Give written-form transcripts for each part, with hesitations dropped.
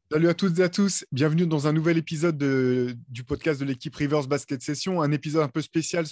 Salut à toutes et à tous, bienvenue dans un nouvel épisode du podcast de l'équipe Rivers Basket Session, un épisode un peu spécial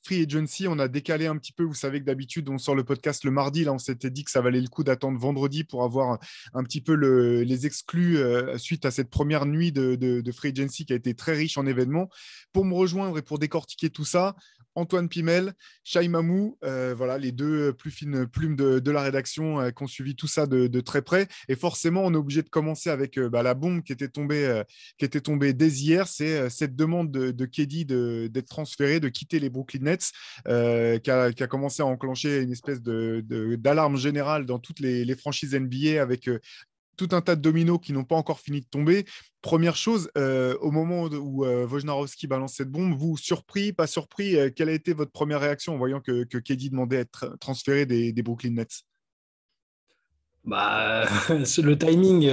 Free Agency. On a décalé un petit peu, vous savez que d'habitude on sort le podcast le mardi, là on s'était dit que ça valait le coup d'attendre vendredi pour avoir un petit peu les exclus suite à cette première nuit de Free Agency qui a été très riche en événements. Pour me rejoindre et pour décortiquer tout ça, Antoine Pimel, Shai Mamou, voilà les deux plus fines plumes de la rédaction qui ont suivi tout ça de très près. Et forcément, on est obligé de commencer avec la bombe qui était tombée dès hier. C'est cette demande de KD d'être transféré, de quitter les Brooklyn Nets, qui a commencé à enclencher une espèce d'alarme générale dans toutes les franchises NBA avec tout un tas de dominos qui n'ont pas encore fini de tomber. Première chose, au moment où Wojnarowski balance cette bombe, vous, surpris, pas surpris, quelle a été votre première réaction en voyant que KD demandait à être transféré des Brooklyn Nets? Bah, le timing,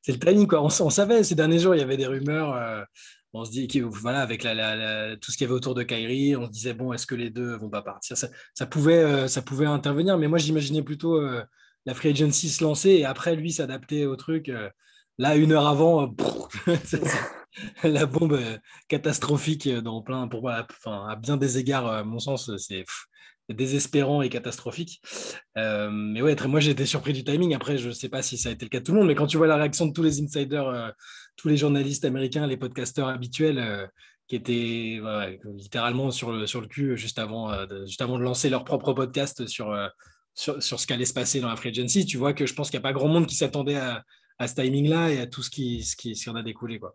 c'est le timing, quoi. On savait ces derniers jours, il y avait des rumeurs. On se dit que voilà, avec tout ce qu'il y avait autour de Kyrie, on se disait bon, est-ce que les deux vont pas partir? Ça pouvait intervenir, mais moi j'imaginais plutôt la free agency se lancer et après lui s'adapter au truc. Là, une heure avant, la bombe catastrophique dans plein, enfin, à bien des égards, à mon sens, c'est désespérant et catastrophique. Mais ouais, moi j'ai été surpris du timing. Après, je ne sais pas si ça a été le cas de tout le monde, mais quand tu vois la réaction de tous les insiders, tous les journalistes américains, les podcasteurs habituels, qui étaient littéralement sur le cul juste avant de lancer leur propre podcast sur ce qu'allait se passer dans la free agency, tu vois que je pense qu'il n'y a pas grand monde qui s'attendait à ce timing-là et à tout ce qui en a découlé, quoi.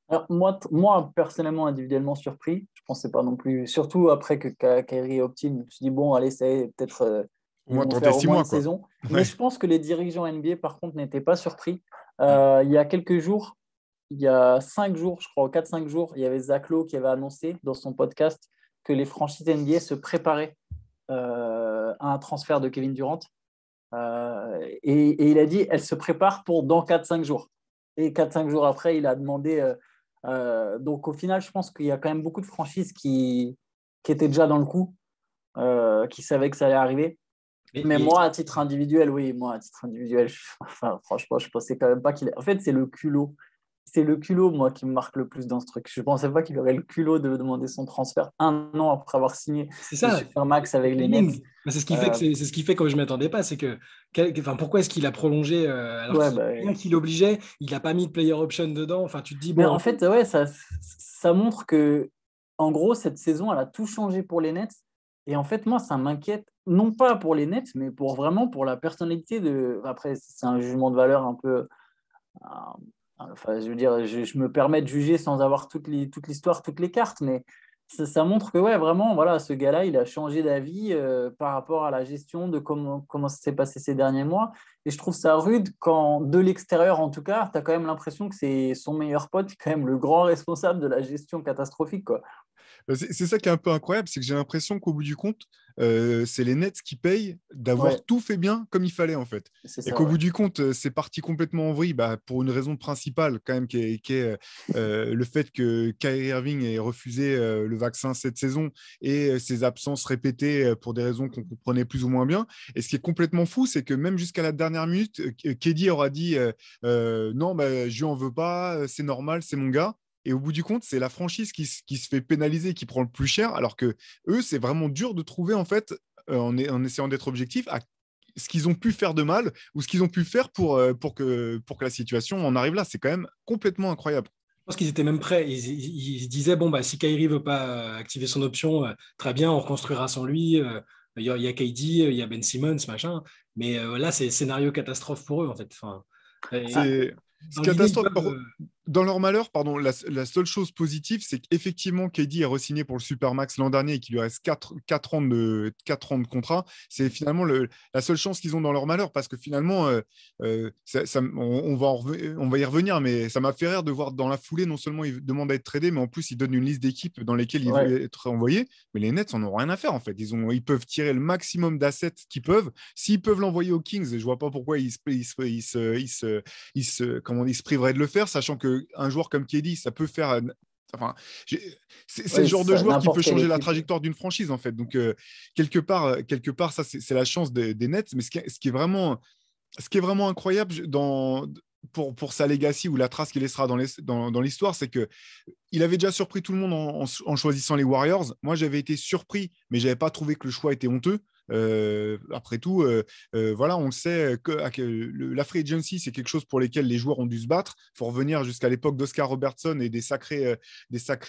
Alors, moi, personnellement, individuellement surpris. Je pensais pas non plus. Surtout après que Kyrie opt-in, je me suis dit, bon, allez, ça y est, peut-être Au ils moins vont tenter faire au six moins une mois, quoi. saison. Mais Ouais. je pense que les dirigeants NBA, par contre, n'étaient pas surpris. Mm. Il y a quelques jours, il y a 5 jours, je crois, 4-5 jours, il y avait Zach Lowe qui avait annoncé dans son podcast que les franchises NBA se préparaient à un transfert de Kevin Durant. Et il a dit, elles se préparent pour dans 4-5 jours. Et 4-5 jours après, il a demandé. Donc au final, je pense qu'il y a quand même beaucoup de franchises qui étaient déjà dans le coup, qui savaient que ça allait arriver. Mais Et, moi, à titre individuel, oui, moi, à titre individuel, enfin, franchement, je pensais quand même pas qu'il. En fait, c'est le culot. C'est le culot, moi, qui me marque le plus dans ce truc. Je ne pensais pas qu'il aurait le culot de demander son transfert 1 an après avoir signé c'est le ça, Supermax le avec les Nets. timing. Mais c'est ce qui fait que Euh, c'est ce qui fait que je ne m'attendais pas. C'est que, enfin, pourquoi est-ce qu'il a prolongé alors ouais, qu'il bah, rien qui l'obligeait, il n'a pas mis de player option dedans. Enfin, tu te dis, mais bon, en fait, ouais, ça montre que, en gros, cette saison, elle a tout changé pour les Nets. Et en fait, moi, ça m'inquiète, non pas pour les Nets, mais vraiment pour la personnalité de. Après, c'est un jugement de valeur un peu. Enfin, je veux dire, je me permets de juger sans avoir toute l'histoire, toutes les cartes, mais ça montre que, ouais, vraiment, voilà, ce gars-là, il a changé d'avis par rapport à la gestion de comment ça s'est passé ces derniers mois. Et je trouve ça rude quand, de l'extérieur en tout cas, tu as quand même l'impression que c'est son meilleur pote, quand même le grand responsable de la gestion catastrophique, quoi. C'est ça qui est un peu incroyable, c'est que j'ai l'impression qu'au bout du compte, c'est les Nets qui payent d'avoir Ouais, tout fait bien comme il fallait en fait. c'est Et ça, qu'au ouais. bout du compte, c'est parti complètement en vrille pour une raison principale quand même qui est le fait que Kyrie Irving ait refusé le vaccin cette saison et ses absences répétées pour des raisons qu'on comprenait plus ou moins bien. Et ce qui est complètement fou, c'est que même jusqu'à la dernière minute, KD aura dit non, bah, je lui en veux pas, c'est normal, c'est mon gars. Et au bout du compte, c'est la franchise qui se fait pénaliser, qui prend le plus cher, alors que eux, c'est vraiment dur de trouver, en fait, en essayant d'être objectif, à ce qu'ils ont pu faire de mal ou ce qu'ils ont pu faire pour que la situation en arrive là. C'est quand même complètement incroyable. je pense qu'ils étaient même prêts. Ils se disaient, bon, bah, si Kyrie veut pas activer son option, très bien, on reconstruira sans lui. Il y a KD, il y a Ben Simmons, machin. Mais là, c'est scénario catastrophe pour eux, en fait. Enfin, et Ah, C'est dans l'idée, ils catastrophe. peuvent. Dans leur malheur, pardon, la seule chose positive, c'est qu'effectivement, KD a re-signé pour le Supermax l'an dernier et qu'il lui reste 4 ans de contrat. C'est finalement la seule chance qu'ils ont dans leur malheur parce que finalement, on va y revenir, mais ça m'a fait rire de voir dans la foulée, non seulement il demande à être tradé, mais en plus, il donne une liste d'équipes dans lesquelles il ouais. veut être envoyé. Mais les Nets en ont rien à faire en fait. Ils peuvent tirer le maximum d'assets qu'ils peuvent. S'ils peuvent l'envoyer aux Kings, je ne vois pas pourquoi comment ils se priveraient de le faire, sachant qu'un joueur comme Kelly, ça peut faire. Enfin, c'est le Oui, genre de ça, joueur qui peut n'importe quelle changer la équipe. trajectoire d'une franchise, en fait. Donc, quelque part ça, c'est la chance des Nets. Mais ce qui est vraiment incroyable pour sa legacy ou la trace qu'il laissera dans l'histoire, c'est qu'il avait déjà surpris tout le monde en choisissant les Warriors. Moi, j'avais été surpris, mais je n'avais pas trouvé que le choix était honteux. Après tout, voilà, on le sait la free agency, c'est quelque chose pour lesquels les joueurs ont dû se battre. Il faut revenir jusqu'à l'époque d'Oscar Robertson et des sacrés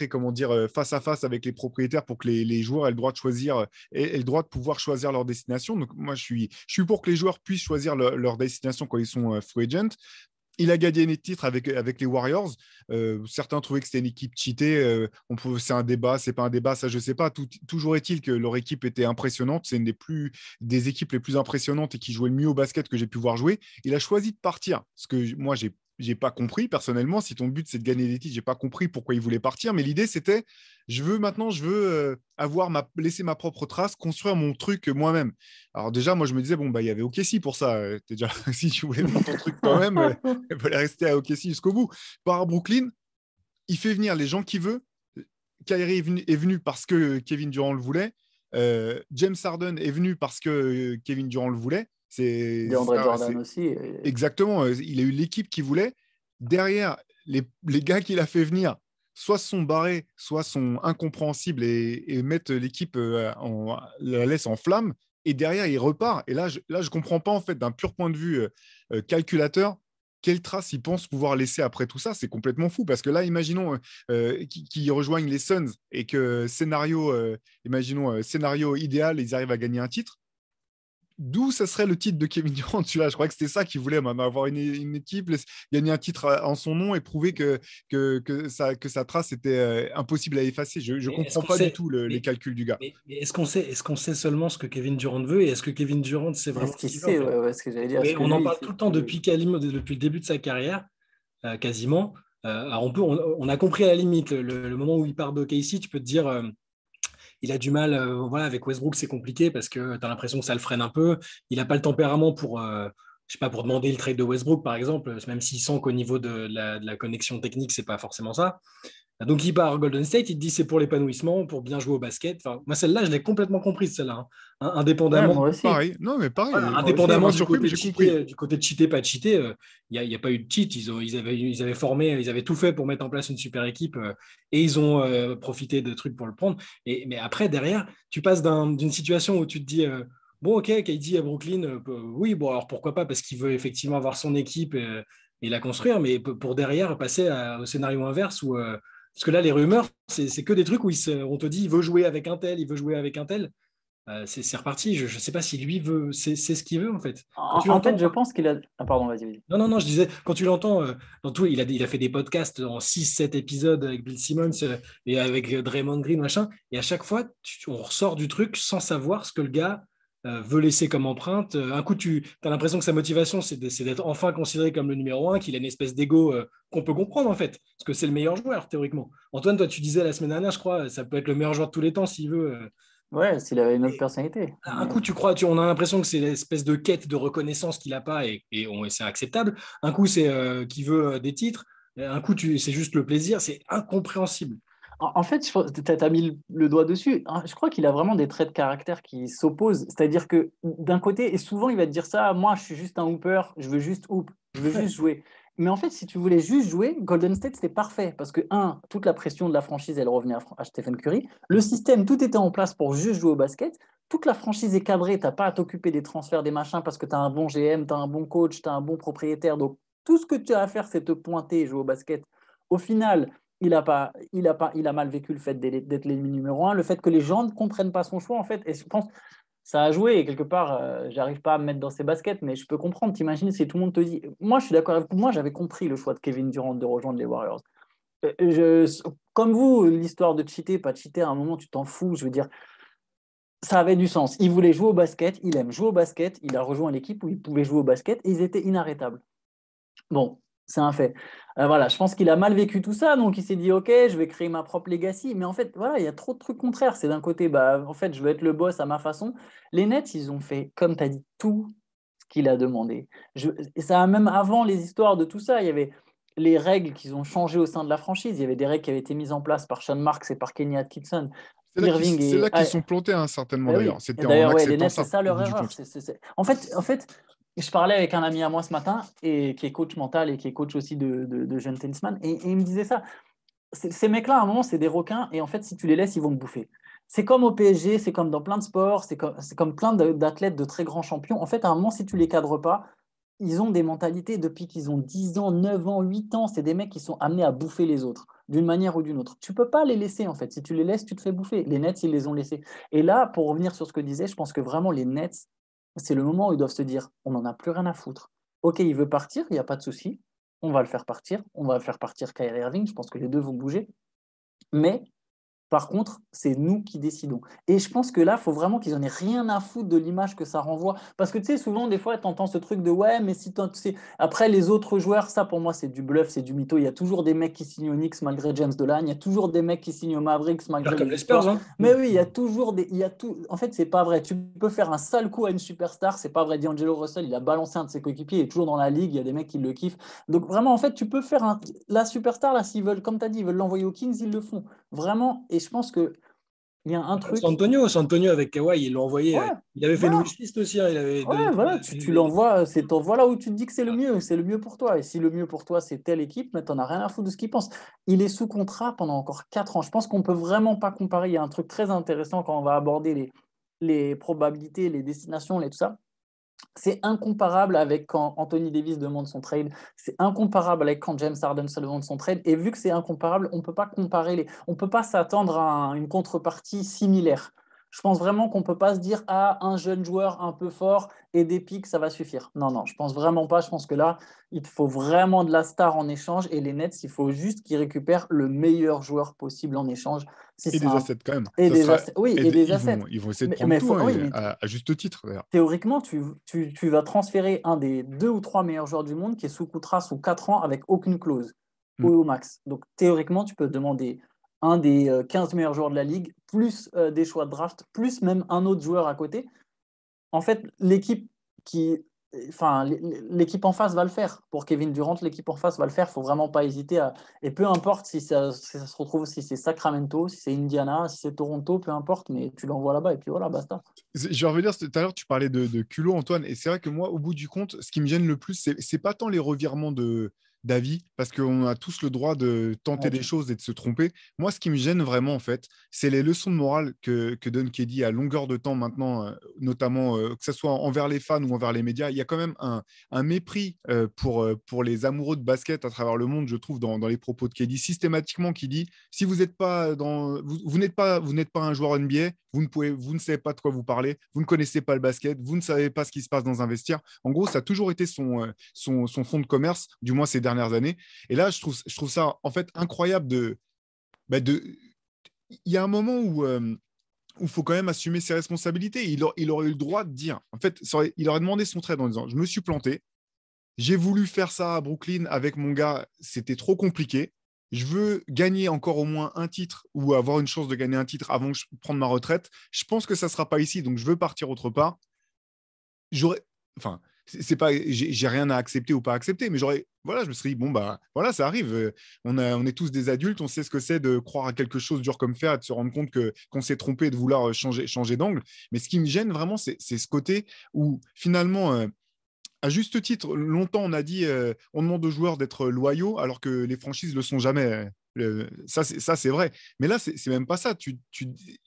comment dire, face à face avec les propriétaires pour que les joueurs aient le droit de choisir et le droit de pouvoir choisir leur destination. Donc moi, je suis pour que les joueurs puissent choisir leur destination quand ils sont free agent. Il a gagné les titres avec les Warriors. Certains trouvaient que c'était une équipe cheatée. C'est un débat, c'est pas un débat, ça je sais pas. Toujours est-il que leur équipe était impressionnante. C'est une des équipes les plus impressionnantes et qui jouait le mieux au basket que j'ai pu voir jouer. Il a choisi de partir. Ce que moi, j'ai pas compris personnellement. Si ton but c'est de gagner des titres, j'ai pas compris pourquoi il voulait partir. Mais l'idée c'était, je veux laisser ma propre trace, construire mon truc moi-même. Alors déjà, moi je me disais bon bah il y avait OKC pour ça. Déjà si tu voulais faire ton truc toi-même, il fallait rester à OKC jusqu'au bout. Par à Brooklyn, il fait venir les gens qu'il veut. Kyrie est venu parce que Kevin Durant le voulait. James Harden est venu parce que Kevin Durant le voulait. DeAndre Jordan aussi. Exactement. Il a eu l'équipe qu'il voulait. Derrière, les gars qu'il a fait venir, soit sont barrés, soit sont incompréhensibles et mettent l'équipe, la laisse en flamme. Et derrière, il repart. Et là, je ne comprends pas, en fait, d'un pur point de vue calculateur, quelle trace ils pensent pouvoir laisser après tout ça. C'est complètement fou. Parce que là, imaginons qu'ils rejoignent les Suns et que scénario idéal, ils arrivent à gagner un titre. D'où ça serait le titre de Kevin Durant, celui-là. Je crois que c'était ça qu'il voulait, même, avoir une équipe, gagner un titre en son nom et prouver que sa trace était impossible à effacer. Je ne comprends pas du tout les calculs du gars. Mais est-ce qu'on sait seulement ce que Kevin Durant veut et est-ce que Kevin Durant sait vraiment ce qu'il sait, ouais, ce que j'allais dire. On en parle tout le temps depuis le début de sa carrière, quasiment. Alors on a compris à la limite le moment où il part d'OKC, tu peux te dire il a du mal, voilà, avec Westbrook, c'est compliqué parce que tu as l'impression que ça le freine un peu. Il n'a pas le tempérament pour, je sais pas, pour demander le trade de Westbrook, par exemple, même s'il sent qu'au niveau de la connexion technique, c'est pas forcément ça. Donc il part à Golden State, il te dit c'est pour l'épanouissement, pour bien jouer au basket. Enfin, moi, celle-là, je l'ai complètement comprise, celle-là. Hein. Indépendamment. Ouais, moi aussi. Pareil. Non, mais pareil. Voilà, indépendamment du côté de cheater, pas de cheater, il n'y a pas eu de cheat. Ils avaient formé, ils avaient tout fait pour mettre en place une super équipe et ils ont profité de trucs pour le prendre. Mais après, derrière, tu passes d'une situation où tu te dis bon, ok, KD à Brooklyn, oui, bon, alors pourquoi pas, parce qu'il veut effectivement avoir son équipe et la construire, mais pour derrière passer au scénario inverse où. Parce que là, les rumeurs, c'est que des trucs où on te dit il veut jouer avec un tel, il veut jouer avec un tel. C'est reparti. Je ne sais pas si lui veut, c'est ce qu'il veut en fait. En fait, je pense qu'il a. Ah, pardon, vas-y. Non, je disais, quand tu l'entends, dans tout, il a fait des podcasts en 6-7 épisodes avec Bill Simmons et avec Draymond Green, machin. Et à chaque fois, on ressort du truc sans savoir ce que le gars veut laisser comme empreinte. Un coup, tu as l'impression que sa motivation, c'est d'être enfin considéré comme le numéro 1, qu'il a une espèce d'ego qu'on peut comprendre en fait, parce que c'est le meilleur joueur théoriquement. Antoine, toi, tu disais la semaine dernière, je crois, ça peut être le meilleur joueur de tous les temps s'il veut. Ouais, s'il avait une autre personnalité. Un coup, on a l'impression que c'est l'espèce de quête de reconnaissance qu'il n'a pas et c'est acceptable. Un coup, c'est qu'il veut des titres. Un coup, c'est juste le plaisir. C'est incompréhensible. En fait, tu as mis le doigt dessus. Je crois qu'il a vraiment des traits de caractère qui s'opposent. C'est-à-dire que d'un côté, et souvent il va te dire ça, moi je suis juste un hooper, je veux juste hoop, je veux juste jouer. Mais en fait, si tu voulais juste jouer, Golden State, c'était parfait. Parce que, toute la pression de la franchise, elle revenait à Stephen Curry. Le système, tout était en place pour juste jouer au basket. Toute la franchise est cadrée. Tu n'as pas à t'occuper des transferts, des machins, parce que tu as un bon GM, tu as un bon coach, tu as un bon propriétaire. Donc, tout ce que tu as à faire, c'est te pointer et jouer au basket. Au final, il a mal vécu le fait d'être l'ennemi numéro 1, le fait que les gens ne comprennent pas son choix, en fait. Et je pense ça a joué, et quelque part, j'arrive pas à me mettre dans ses baskets, mais je peux comprendre. T'imagines si tout le monde te dit. Moi, je suis d'accord avec vous. Moi, j'avais compris le choix de Kevin Durant de rejoindre les Warriors. Comme vous, l'histoire de cheater, pas cheater, à un moment, tu t'en fous. Je veux dire, ça avait du sens. Il voulait jouer au basket, il aime jouer au basket, il a rejoint l'équipe où il pouvait jouer au basket et ils étaient inarrêtables. Bon, c'est un fait. Voilà, je pense qu'il a mal vécu tout ça, donc il s'est dit ok, je vais créer ma propre legacy. Mais en fait, voilà, il y a trop de trucs contraires. C'est d'un côté, en fait, je veux être le boss à ma façon. Les Nets, ils ont fait, comme tu as dit, tout ce qu'il a demandé. Et ça, même avant les histoires de tout ça, il y avait les règles qu'ils ont changées au sein de la franchise. Il y avait des règles qui avaient été mises en place par Sean Marks et par Kenny Atkinson. C'est là qu'ils sont plantés, certainement, d'ailleurs. C'était d'ailleurs, en les acceptant Nets, ça. c'est ça leur au bout du erreur. compte. En fait, je parlais avec un ami à moi ce matin et qui est coach mental et qui est coach aussi de jeunes tennisman et il me disait ça. Ces mecs-là, à un moment, c'est des requins et en fait, si tu les laisses, ils vont te bouffer. C'est comme au PSG, c'est comme dans plein de sports, c'est comme plein d'athlètes de très grands champions. En fait, à un moment, si tu les cadres pas, ils ont des mentalités depuis qu'ils ont 10 ans, 9 ans, 8 ans. C'est des mecs qui sont amenés à bouffer les autres d'une manière ou d'une autre. Tu peux pas les laisser, en fait. Si tu les laisses, tu te fais bouffer. Les Nets, ils les ont laissés. Et là, pour revenir sur ce que disais, je pense que vraiment, les Nets, c'est le moment où ils doivent se dire, on n'en a plus rien à foutre. Ok, il veut partir, il n'y a pas de souci. On va le faire partir. On va faire partir Kyrie Irving. Je pense que les deux vont bouger. Mais par contre, c'est nous qui décidons. Et je pense que là, il faut vraiment qu'ils en aient rien à foutre de l'image que ça renvoie. Parce que tu sais, souvent, des fois, tu entends ce truc de ouais, mais si tu sais. Après, les autres joueurs, ça pour moi, c'est du bluff, c'est du mytho. Il y a toujours des mecs qui signent au Knicks malgré James Dolan. Il y a toujours des mecs qui signent au Mavericks malgré Comme les les Spurs, histoires. hein. Mais oui, il y a toujours des. Il y a tout... En fait, c'est pas vrai. Tu peux faire un sale coup à une superstar. C'est pas vrai. D'Angelo Russell, il a balancé un de ses coéquipiers. Il est toujours dans la ligue. Il y a des mecs qui le kiffent. Donc vraiment, en fait, tu peux faire la superstar, là, s'ils veulent, comme tu as dit, ils veulent l'envoyer aux Kings, ils le font. Vraiment. Et je pense que. Il y a un truc. San Antonio avec Kawhi, ils l'ont envoyé. Ouais, Il avait fait une voilà. wishlist aussi. Hein, il avait Ouais, voilà, tu l'envoies, voilà où tu te dis que c'est le mieux pour toi. Et si le mieux pour toi, c'est telle équipe, mais t'en as rien à foutre de ce qu'ils pensent. Il est sous contrat pendant encore 4 ans. Je pense qu'on peut vraiment pas comparer. Il y a un truc très intéressant quand on va aborder les probabilités, les destinations, tout ça. C'est incomparable avec quand Anthony Davis demande son trade. C'est incomparable avec quand James Harden se demande son trade. Et vu que c'est incomparable, on peut pas comparer on peut pas s'attendre à une contrepartie similaire. Je pense vraiment qu'on peut pas se dire ah un jeune joueur un peu fort et des pics ça va suffire. Non non, je pense vraiment pas. Je pense que là il te faut vraiment de la star en échange et les Nets il faut juste qu'ils récupèrent le meilleur joueur possible en échange. Si Et c'est des un assets quand même. et Ça des sera... assets, oui et des assets. ils vont essayer de Mais, prendre tout, hein, oui, et mais à juste titre, d'ailleurs. théoriquement, tu vas transférer un des 2 ou 3 meilleurs joueurs du monde qui est sous contrat sous 4 ans avec aucune clause Mm. au max. Donc théoriquement, tu peux demander un des 15 meilleurs joueurs de la ligue, plus des choix de draft, plus même un autre joueur à côté. En fait, l'équipe en face va le faire. Pour Kevin Durant, l'équipe en face va le faire. Il ne faut vraiment pas hésiter à. Et peu importe si ça se retrouve, si c'est Sacramento, si c'est Indiana, si c'est Toronto, peu importe, mais tu l'envoies là-bas et puis voilà, basta. Je vais revenir tout à l'heure, tu parlais de culot, Antoine, et c'est vrai que moi, au bout du compte, ce qui me gêne le plus, c'est pas tant les revirements d'avis, parce qu'on a tous le droit de tenter Ouais, des choses et de se tromper. Moi, ce qui me gêne vraiment, en fait, c'est les leçons de morale que donne Keddy à longueur de temps maintenant, notamment que ce soit envers les fans ou envers les médias. Il y a quand même un mépris pour les amoureux de basket à travers le monde, je trouve, dans les propos de Keddy, systématiquement, qui dit si vous n'êtes pas vous n'êtes pas un joueur NBA, vous ne savez pas de quoi vous parlez, vous ne connaissez pas le basket, vous ne savez pas ce qui se passe dans un vestiaire. En gros, ça a toujours été son fonds de commerce, du moins ces dernières années. Et là, je trouve ça en fait incroyable il y a un moment où il faut quand même assumer ses responsabilités. Il aurait eu le droit de dire, en fait, il aurait demandé son trade en disant, je me suis planté, j'ai voulu faire ça à Brooklyn avec mon gars, c'était trop compliqué. Je veux gagner encore au moins un titre ou avoir une chance de gagner un titre avant de prendre ma retraite. Je pense que ça ne sera pas ici, donc je veux partir autre part. J'aurais, enfin, c'est pas, j'ai rien à accepter ou pas accepter, mais voilà, je me suis dit, bon, bah, voilà, ça arrive. On est tous des adultes, on sait ce que c'est de croire à quelque chose dur comme fer et de se rendre compte qu'on s'est trompé et de vouloir changer d'angle. Mais ce qui me gêne vraiment, c'est ce côté où finalement, à juste titre, longtemps on a dit on demande aux joueurs d'être loyaux alors que les franchises ne le sont jamais. Ça, c'est vrai. Mais là, c'est même pas ça.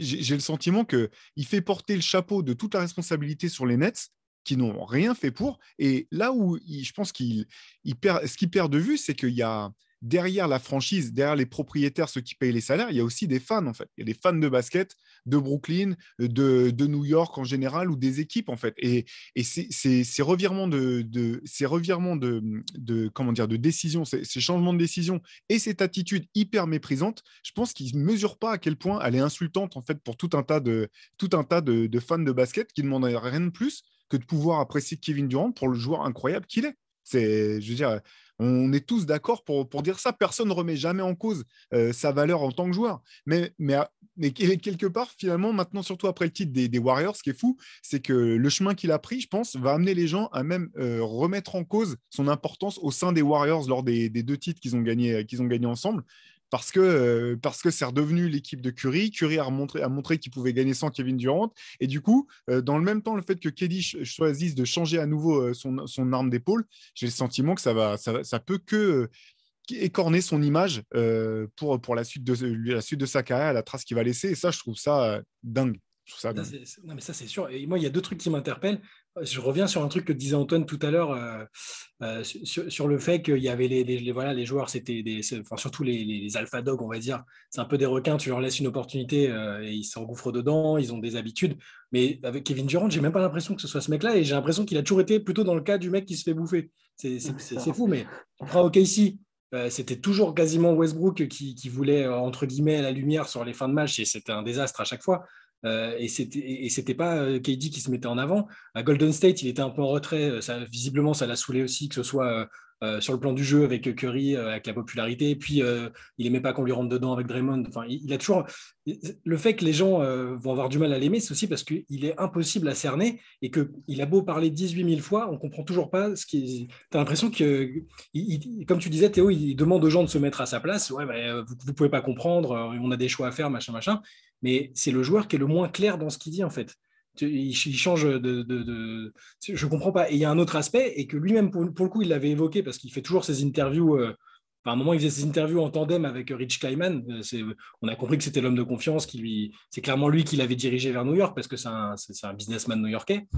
J'ai le sentiment qu'il fait porter le chapeau de toute la responsabilité sur les Nets qui n'ont rien fait pour. Et là où je pense ce qu'il perd de vue, c'est qu'il y a derrière la franchise, derrière les propriétaires, ceux qui payent les salaires, il y a aussi des fans, en fait. Il y a des fans de basket, de Brooklyn, de New York en général, ou des équipes, en fait. Et ces revirements comment dire, de décision, ces changements de décision et cette attitude hyper méprisante, je pense qu'ils ne mesurent pas à quel point elle est insultante, en fait, pour tout un tas de fans de basket qui ne demandent rien de plus que de pouvoir apprécier Kevin Durant pour le joueur incroyable qu'il est. Je veux dire, on est tous d'accord pour dire ça. Personne ne remet jamais en cause sa valeur en tant que joueur. Mais quelque part, finalement, maintenant, surtout après le titre des Warriors, ce qui est fou, c'est que le chemin qu'il a pris, je pense, va amener les gens à même remettre en cause son importance au sein des Warriors lors des 2 titres qu'ils ont gagnés ensemble. parce que c'est redevenu l'équipe de Curry. Curry a montré qu'il pouvait gagner sans Kevin Durant. Et du coup, dans le même temps, le fait que KD choisisse de changer à nouveau son arme d'épaule, j'ai le sentiment que ça peut que écorner son image pour la suite de sa carrière, la trace qu'il va laisser. Et ça, je trouve ça dingue. Je trouve ça dingue. Non, mais ça, c'est sûr. Et moi, il y a 2 trucs qui m'interpellent. Je reviens sur un truc que disait Antoine tout à l'heure sur le fait qu'il y avait voilà, les joueurs, enfin, surtout les alpha dogs, on va dire. C'est un peu des requins, tu leur laisses une opportunité et ils s'engouffrent dedans, ils ont des habitudes. Mais avec Kevin Durant, j'ai même pas l'impression que ce soit ce mec-là et j'ai l'impression qu'il a toujours été plutôt dans le cas du mec qui se fait bouffer. C'est fou, mais tu prends OKC. C'était toujours quasiment Westbrook qui voulait, entre guillemets, la lumière sur les fins de match et c'était un désastre à chaque fois. Et c'était pas KD qui se mettait en avant. À Golden State, il était un peu en retrait. Visiblement, ça l'a saoulé aussi, que ce soit sur le plan du jeu avec Curry, avec la popularité. Et puis, il aimait pas qu'on lui rentre dedans avec Draymond. Enfin, il a toujours. Le fait que les gens vont avoir du mal à l'aimer, c'est aussi parce qu'il est impossible à cerner et qu'il a beau parler 18 000 fois, on comprend toujours pas ce qui. T'as l'impression que, comme tu disais, Théo, il demande aux gens de se mettre à sa place. Ouais, vous pouvez pas comprendre. On a des choix à faire, machin, machin. Mais c'est le joueur qui est le moins clair dans ce qu'il dit, en fait. Il change de. Je ne comprends pas. Et il y a un autre aspect, et que lui-même, pour le coup, il l'avait évoqué, parce qu'il fait toujours ses interviews. À un moment, il faisait ses interviews en tandem avec Rich Kleiman. On a compris que c'était l'homme de confiance. C'est clairement lui qui l'avait dirigé vers New York, parce que c'est un businessman new-yorkais.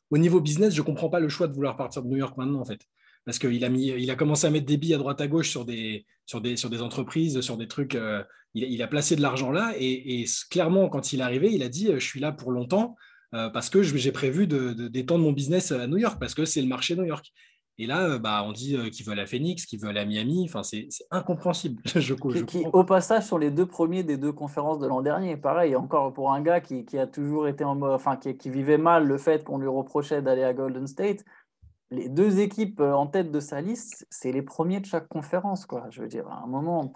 Au niveau business, je ne comprends pas le choix de vouloir partir de New York maintenant, en fait. Parce qu'il a commencé à mettre des billes à droite à gauche sur des entreprises, sur des trucs. Il a placé de l'argent là. Et clairement, quand il est arrivé, il a dit je suis là pour longtemps parce que j'ai prévu d'étendre mon business à New York, parce que c'est le marché New York. Et là, on dit qu'il veut aller à Phoenix, qu'il veut aller à Miami. Enfin, c'est incompréhensible. Au passage, sur les 2 premiers des 2 conférences de l'an dernier, pareil, encore pour un gars qui a toujours été enfin, qui vivait mal le fait qu'on lui reprochait d'aller à Golden State. Les 2 équipes en tête de sa liste, c'est les premiers de chaque conférence, quoi. Je veux dire, à un moment.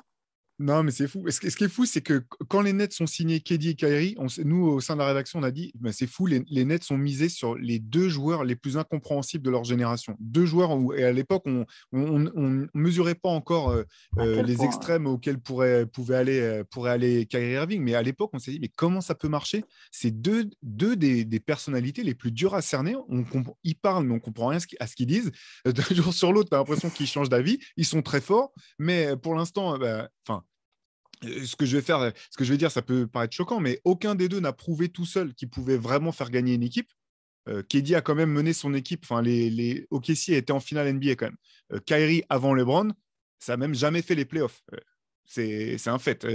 Non, mais c'est fou. Ce qui est fou, c'est que quand les Nets ont signé KD et Kyrie, nous, au sein de la rédaction, on a dit bah, c'est fou, les Nets ont misé sur les 2 joueurs les plus incompréhensibles de leur génération. 2 joueurs et à l'époque, on ne mesurait pas encore les extrêmes auxquels pourrait aller Kyrie Irving. Mais à l'époque, on s'est dit mais comment ça peut marcher? C'est deux des personnalités les plus dures à cerner. Ils parlent, mais on ne comprend rien à ce qu'ils disent. D'un jour sur l'autre, tu as l'impression qu'ils changent d'avis. Ils sont très forts, mais pour l'instant, ce que je vais dire, ça peut paraître choquant, mais aucun des 2 n'a prouvé tout seul qu'il pouvait vraiment faire gagner une équipe. KD a quand même mené son équipe. Enfin, les OKC étaient en finale NBA quand même. Kyrie avant LeBron, ça n'a même jamais fait les playoffs. C'est un fait.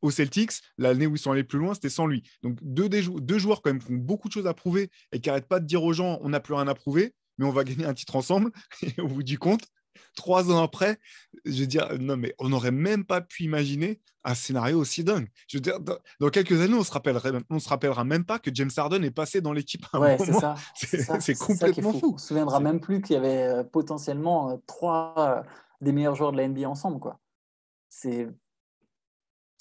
Aux Celtics, l'année où ils sont allés plus loin, c'était sans lui. Donc, deux joueurs quand même qui ont beaucoup de choses à prouver et qui n'arrêtent pas de dire aux gens on n'a plus rien à prouver, mais on va gagner un titre ensemble. Et au bout du compte, 3 ans après, je veux dire, non, mais on n'aurait même pas pu imaginer un scénario aussi dingue. Je veux dire, dans quelques années, on ne se rappellera même pas que James Harden est passé dans l'équipe à un Ouais, moment. C'est complètement fou. On ne se souviendra même plus qu'il y avait potentiellement 3 des meilleurs joueurs de la NBA ensemble, quoi. C'est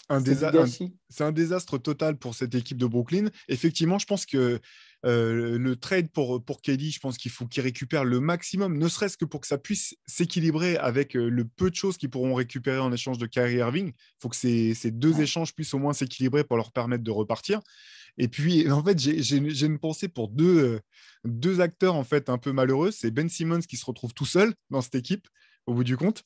C'est un désastre total pour cette équipe de Brooklyn. Effectivement, je pense que le trade pour KD, je pense qu'il faut qu'il récupère le maximum, ne serait-ce que pour que ça puisse s'équilibrer avec le peu de choses qu'ils pourront récupérer en échange de Kyrie Irving. Il faut que ces 2 échanges puissent au moins s'équilibrer pour leur permettre de repartir. Et puis, en fait, j'ai une pensée pour deux acteurs en fait un peu malheureux. C'est Ben Simmons qui se retrouve tout seul dans cette équipe, au bout du compte.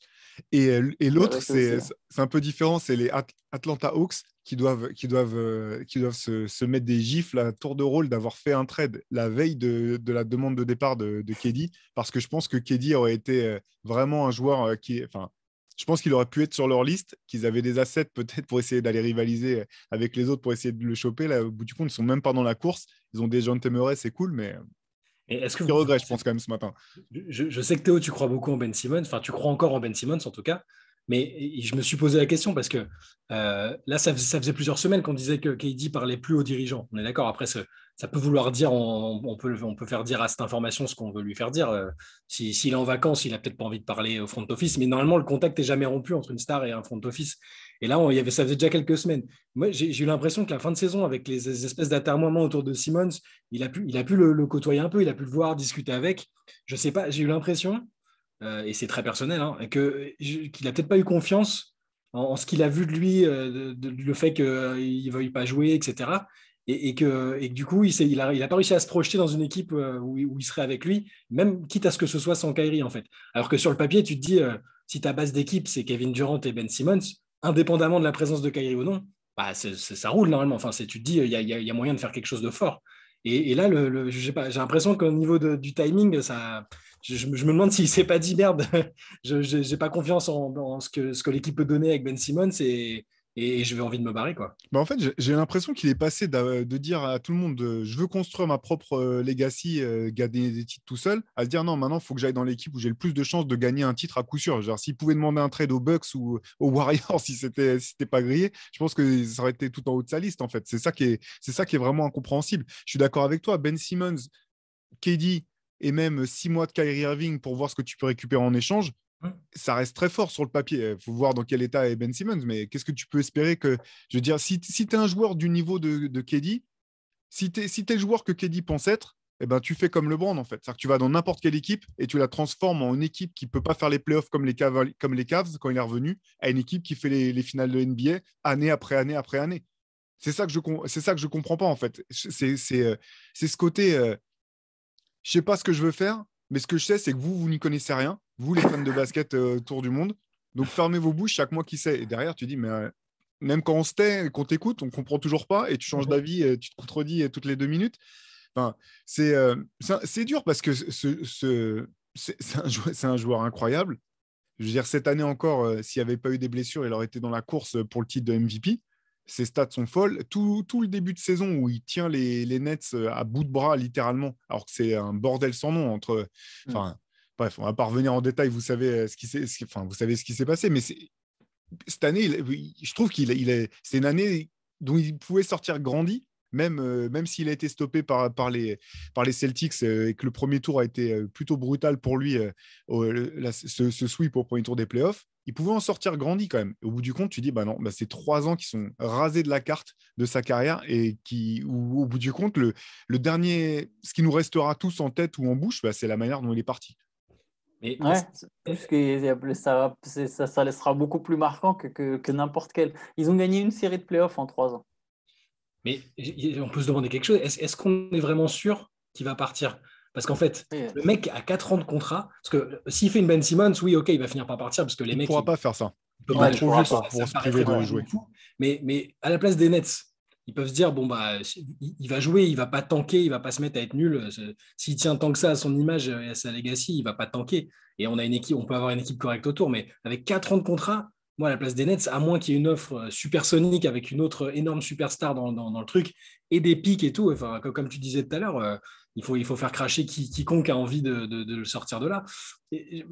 Et l'autre, c'est un peu différent. C'est les Atlanta Hawks qui doivent se mettre des gifles à tour de rôle d'avoir fait un trade la veille de la demande de départ de KD, parce que je pense que KD aurait été vraiment un joueur je pense qu'il aurait pu être sur leur liste, qu'ils avaient des assets peut-être pour essayer d'aller rivaliser avec les autres pour essayer de le choper. Là, au bout du compte, ils ne sont même pas dans la course. Ils ont des John Temeray, c'est cool, mais ils regrettent, je pense, quand même ce matin. Je sais que Théo, tu crois beaucoup en Ben Simmons. Enfin, tu crois encore en Ben Simmons, en tout cas. Mais je me suis posé la question parce que là, ça faisait plusieurs semaines qu'on disait que KD parlait plus aux dirigeants. On est d'accord. Après, ça peut vouloir dire, on peut faire dire à cette information ce qu'on veut lui faire dire. S'il est en vacances, il n'a peut-être pas envie de parler au front office. Mais normalement, le contact n'est jamais rompu entre une star et un front office. Et là, ça faisait déjà quelques semaines. Moi, j'ai eu l'impression que la fin de saison, avec les espèces d'atermoiements autour de Simmons, il a pu le côtoyer un peu, il a pu le voir, discuter avec. Je sais pas, j'ai eu l'impression, et c'est très personnel, qu'il n'a peut-être pas eu confiance en ce qu'il a vu de lui, le fait qu'il ne veuille pas jouer, etc. Et que du coup, il a pas réussi à se projeter dans une équipe où il serait avec lui, même quitte à ce que ce soit sans Kyrie, en fait. Alors que sur le papier, tu te dis, si ta base d'équipe, c'est Kevin Durant et Ben Simmons, indépendamment de la présence de Kyrie ou non, bah, ça roule normalement. Enfin, tu te dis, il y a moyen de faire quelque chose de fort. Et là, je sais pas, j'ai l'impression qu'au niveau du timing, je me demande s'il s'est pas dit merde, je n'ai pas confiance en ce que l'équipe peut donner avec Ben Simmons et je vais envie de me barrer, quoi. Bah en fait, j'ai l'impression qu'il est passé de dire à tout le monde je veux construire ma propre legacy, gagner des titres tout seul, à se dire non, maintenant, il faut que j'aille dans l'équipe où j'ai le plus de chances de gagner un titre à coup sûr. Genre, s'il pouvait demander un trade aux Bucks ou aux Warriors si c'était pas grillé, je pense que ça aurait été tout en haut de sa liste, en fait. C'est ça qui est vraiment incompréhensible. Je suis d'accord avec toi. Ben Simmons, KD et même 6 mois de Kyrie Irving pour voir ce que tu peux récupérer en échange, ça reste très fort sur le papier. Il faut voir dans quel état est Ben Simmons, mais qu'est-ce que tu peux espérer que. Je veux dire, si tu es un joueur du niveau de KD, si tu es le joueur que KD pense être, eh ben, tu fais comme LeBron, en fait. C'est-à-dire que tu vas dans n'importe quelle équipe et tu la transformes en une équipe qui ne peut pas faire les playoffs comme les Cavs quand il est revenu, à une équipe qui fait les finales de NBA année après année après année. C'est ça que je comprends pas, en fait. C'est ce côté. Je sais pas ce que je veux faire, mais ce que je sais, c'est que vous n'y connaissez rien, vous, les fans de basket autour du monde. Donc, fermez vos bouches, chaque mois qui sait. Et derrière, tu dis, mais même quand on se tait, qu'on t'écoute, on comprend toujours pas et tu changes d'avis, tu te contredis toutes les 2 minutes. Enfin, c'est dur parce que c'est un joueur incroyable. Je veux dire, cette année encore, s'il n'y avait pas eu des blessures, il aurait été dans la course pour le titre de MVP. Ses stats sont folles. Tout le début de saison où il tient les Nets à bout de bras, littéralement, alors que c'est un bordel sans nom entre. Enfin, bref, on ne va pas revenir en détail. Vous savez vous savez ce qui s'est passé, mais cette année, je trouve c'est une année dont il pouvait sortir grandi. Même s'il a été stoppé par les Celtics et que le premier tour a été plutôt brutal pour lui, ce sweep au premier tour des playoffs, il pouvait en sortir grandi quand même. Au bout du compte, tu dis, bah non, c'est 3 ans qui sont rasés de la carte de sa carrière et où, au bout du compte, le dernier, ce qui nous restera tous en tête ou en bouche, bah, c'est la manière dont il est parti. Mais Ouais, plus que ça laissera beaucoup plus marquant que n'importe quel. Ils ont gagné une série de playoffs en 3 ans. Mais on peut se demander quelque chose. Est-ce qu'on est vraiment sûr qu'il va partir? Parce qu'en fait, Oui. le mec a 4 ans de contrat. Parce que s'il fait une Ben Simmons, oui, ok, il va finir par partir parce que les Il ne mecs. pourra pas faire ça. Il peut Il pas est aller. trop pourra vieux pas. pour Ça se paraîtrait priver de complètement jouer. fou. Mais à la place des Nets, ils peuvent se dire, bon, bah, il va jouer, il va pas tanker, il va pas se mettre à être nul. S'il tient tant que ça à son image et à sa legacy, il va pas tanker. Et on a une équipe, on peut avoir une équipe correcte autour. Mais avec 4 ans de contrat, moi, à la place des Nets, à moins qu'il y ait une offre supersonique avec une autre énorme superstar dans le truc et des pics et tout, enfin, comme tu disais tout à l'heure, il faut faire cracher quiconque a envie de le sortir de là. Et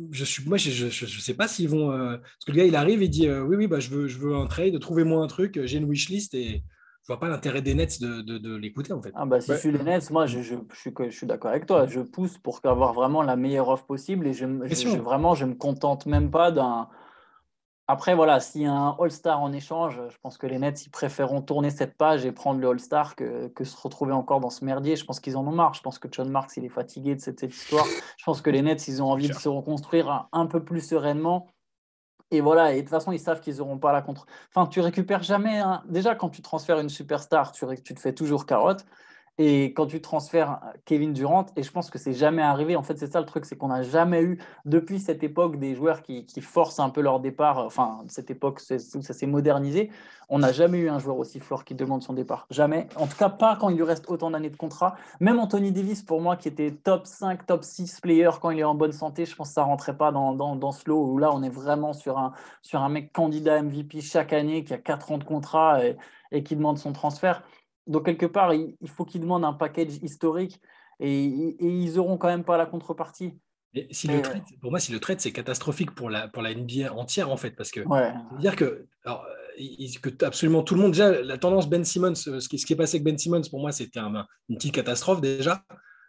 moi, je sais pas s'ils vont. Parce que le gars, il arrive, il dit oui, oui, bah, je veux un trade, trouvez-moi un truc, j'ai une wishlist et je vois pas l'intérêt des Nets de l'écouter en fait. Ah bah, si je Bah, suis les Nets, moi je suis d'accord avec toi. Je pousse pour avoir vraiment la meilleure offre possible et Question. vraiment je me contente même pas d'un. Après, voilà, s'il y a un All-Star en échange, je pense que les Nets ils préféreront tourner cette page et prendre le All-Star que se retrouver encore dans ce merdier. Je pense qu'ils en ont marre. Je pense que John Marks il est fatigué de cette histoire. Je pense que les Nets ils ont envie de se reconstruire un peu plus sereinement. Et voilà, et de toute façon, ils savent qu'ils n'auront pas la contre. Enfin, tu récupères jamais. Déjà, quand tu transfères une superstar, tu te fais toujours carotte. Et quand tu transfères Kevin Durant, et je pense que c'est jamais arrivé, en fait, c'est ça le truc, c'est qu'on n'a jamais eu, depuis cette époque, des joueurs qui forcent un peu leur départ, enfin, cette époque où ça s'est modernisé, on n'a jamais eu un joueur aussi fort qui demande son départ. Jamais. En tout cas, pas quand il lui reste autant d'années de contrat. Même Anthony Davis, pour moi, qui était top 5, top 6 player quand il est en bonne santé, je pense que ça ne rentrait pas dans ce lot où là, on est vraiment sur un mec candidat MVP chaque année qui a 4 ans de contrat et qui demande son transfert. Donc, quelque part, il faut qu'ils demandent un package historique et ils n'auront quand même pas la contrepartie. Et Et, pour moi, si le trade, c'est catastrophique pour la NBA entière, en fait, parce que ouais, ça veut dire que, alors, que absolument tout le monde, déjà, la tendance Ben Simmons, ce qui est passé avec Ben Simmons, pour moi, c'était une petite catastrophe déjà,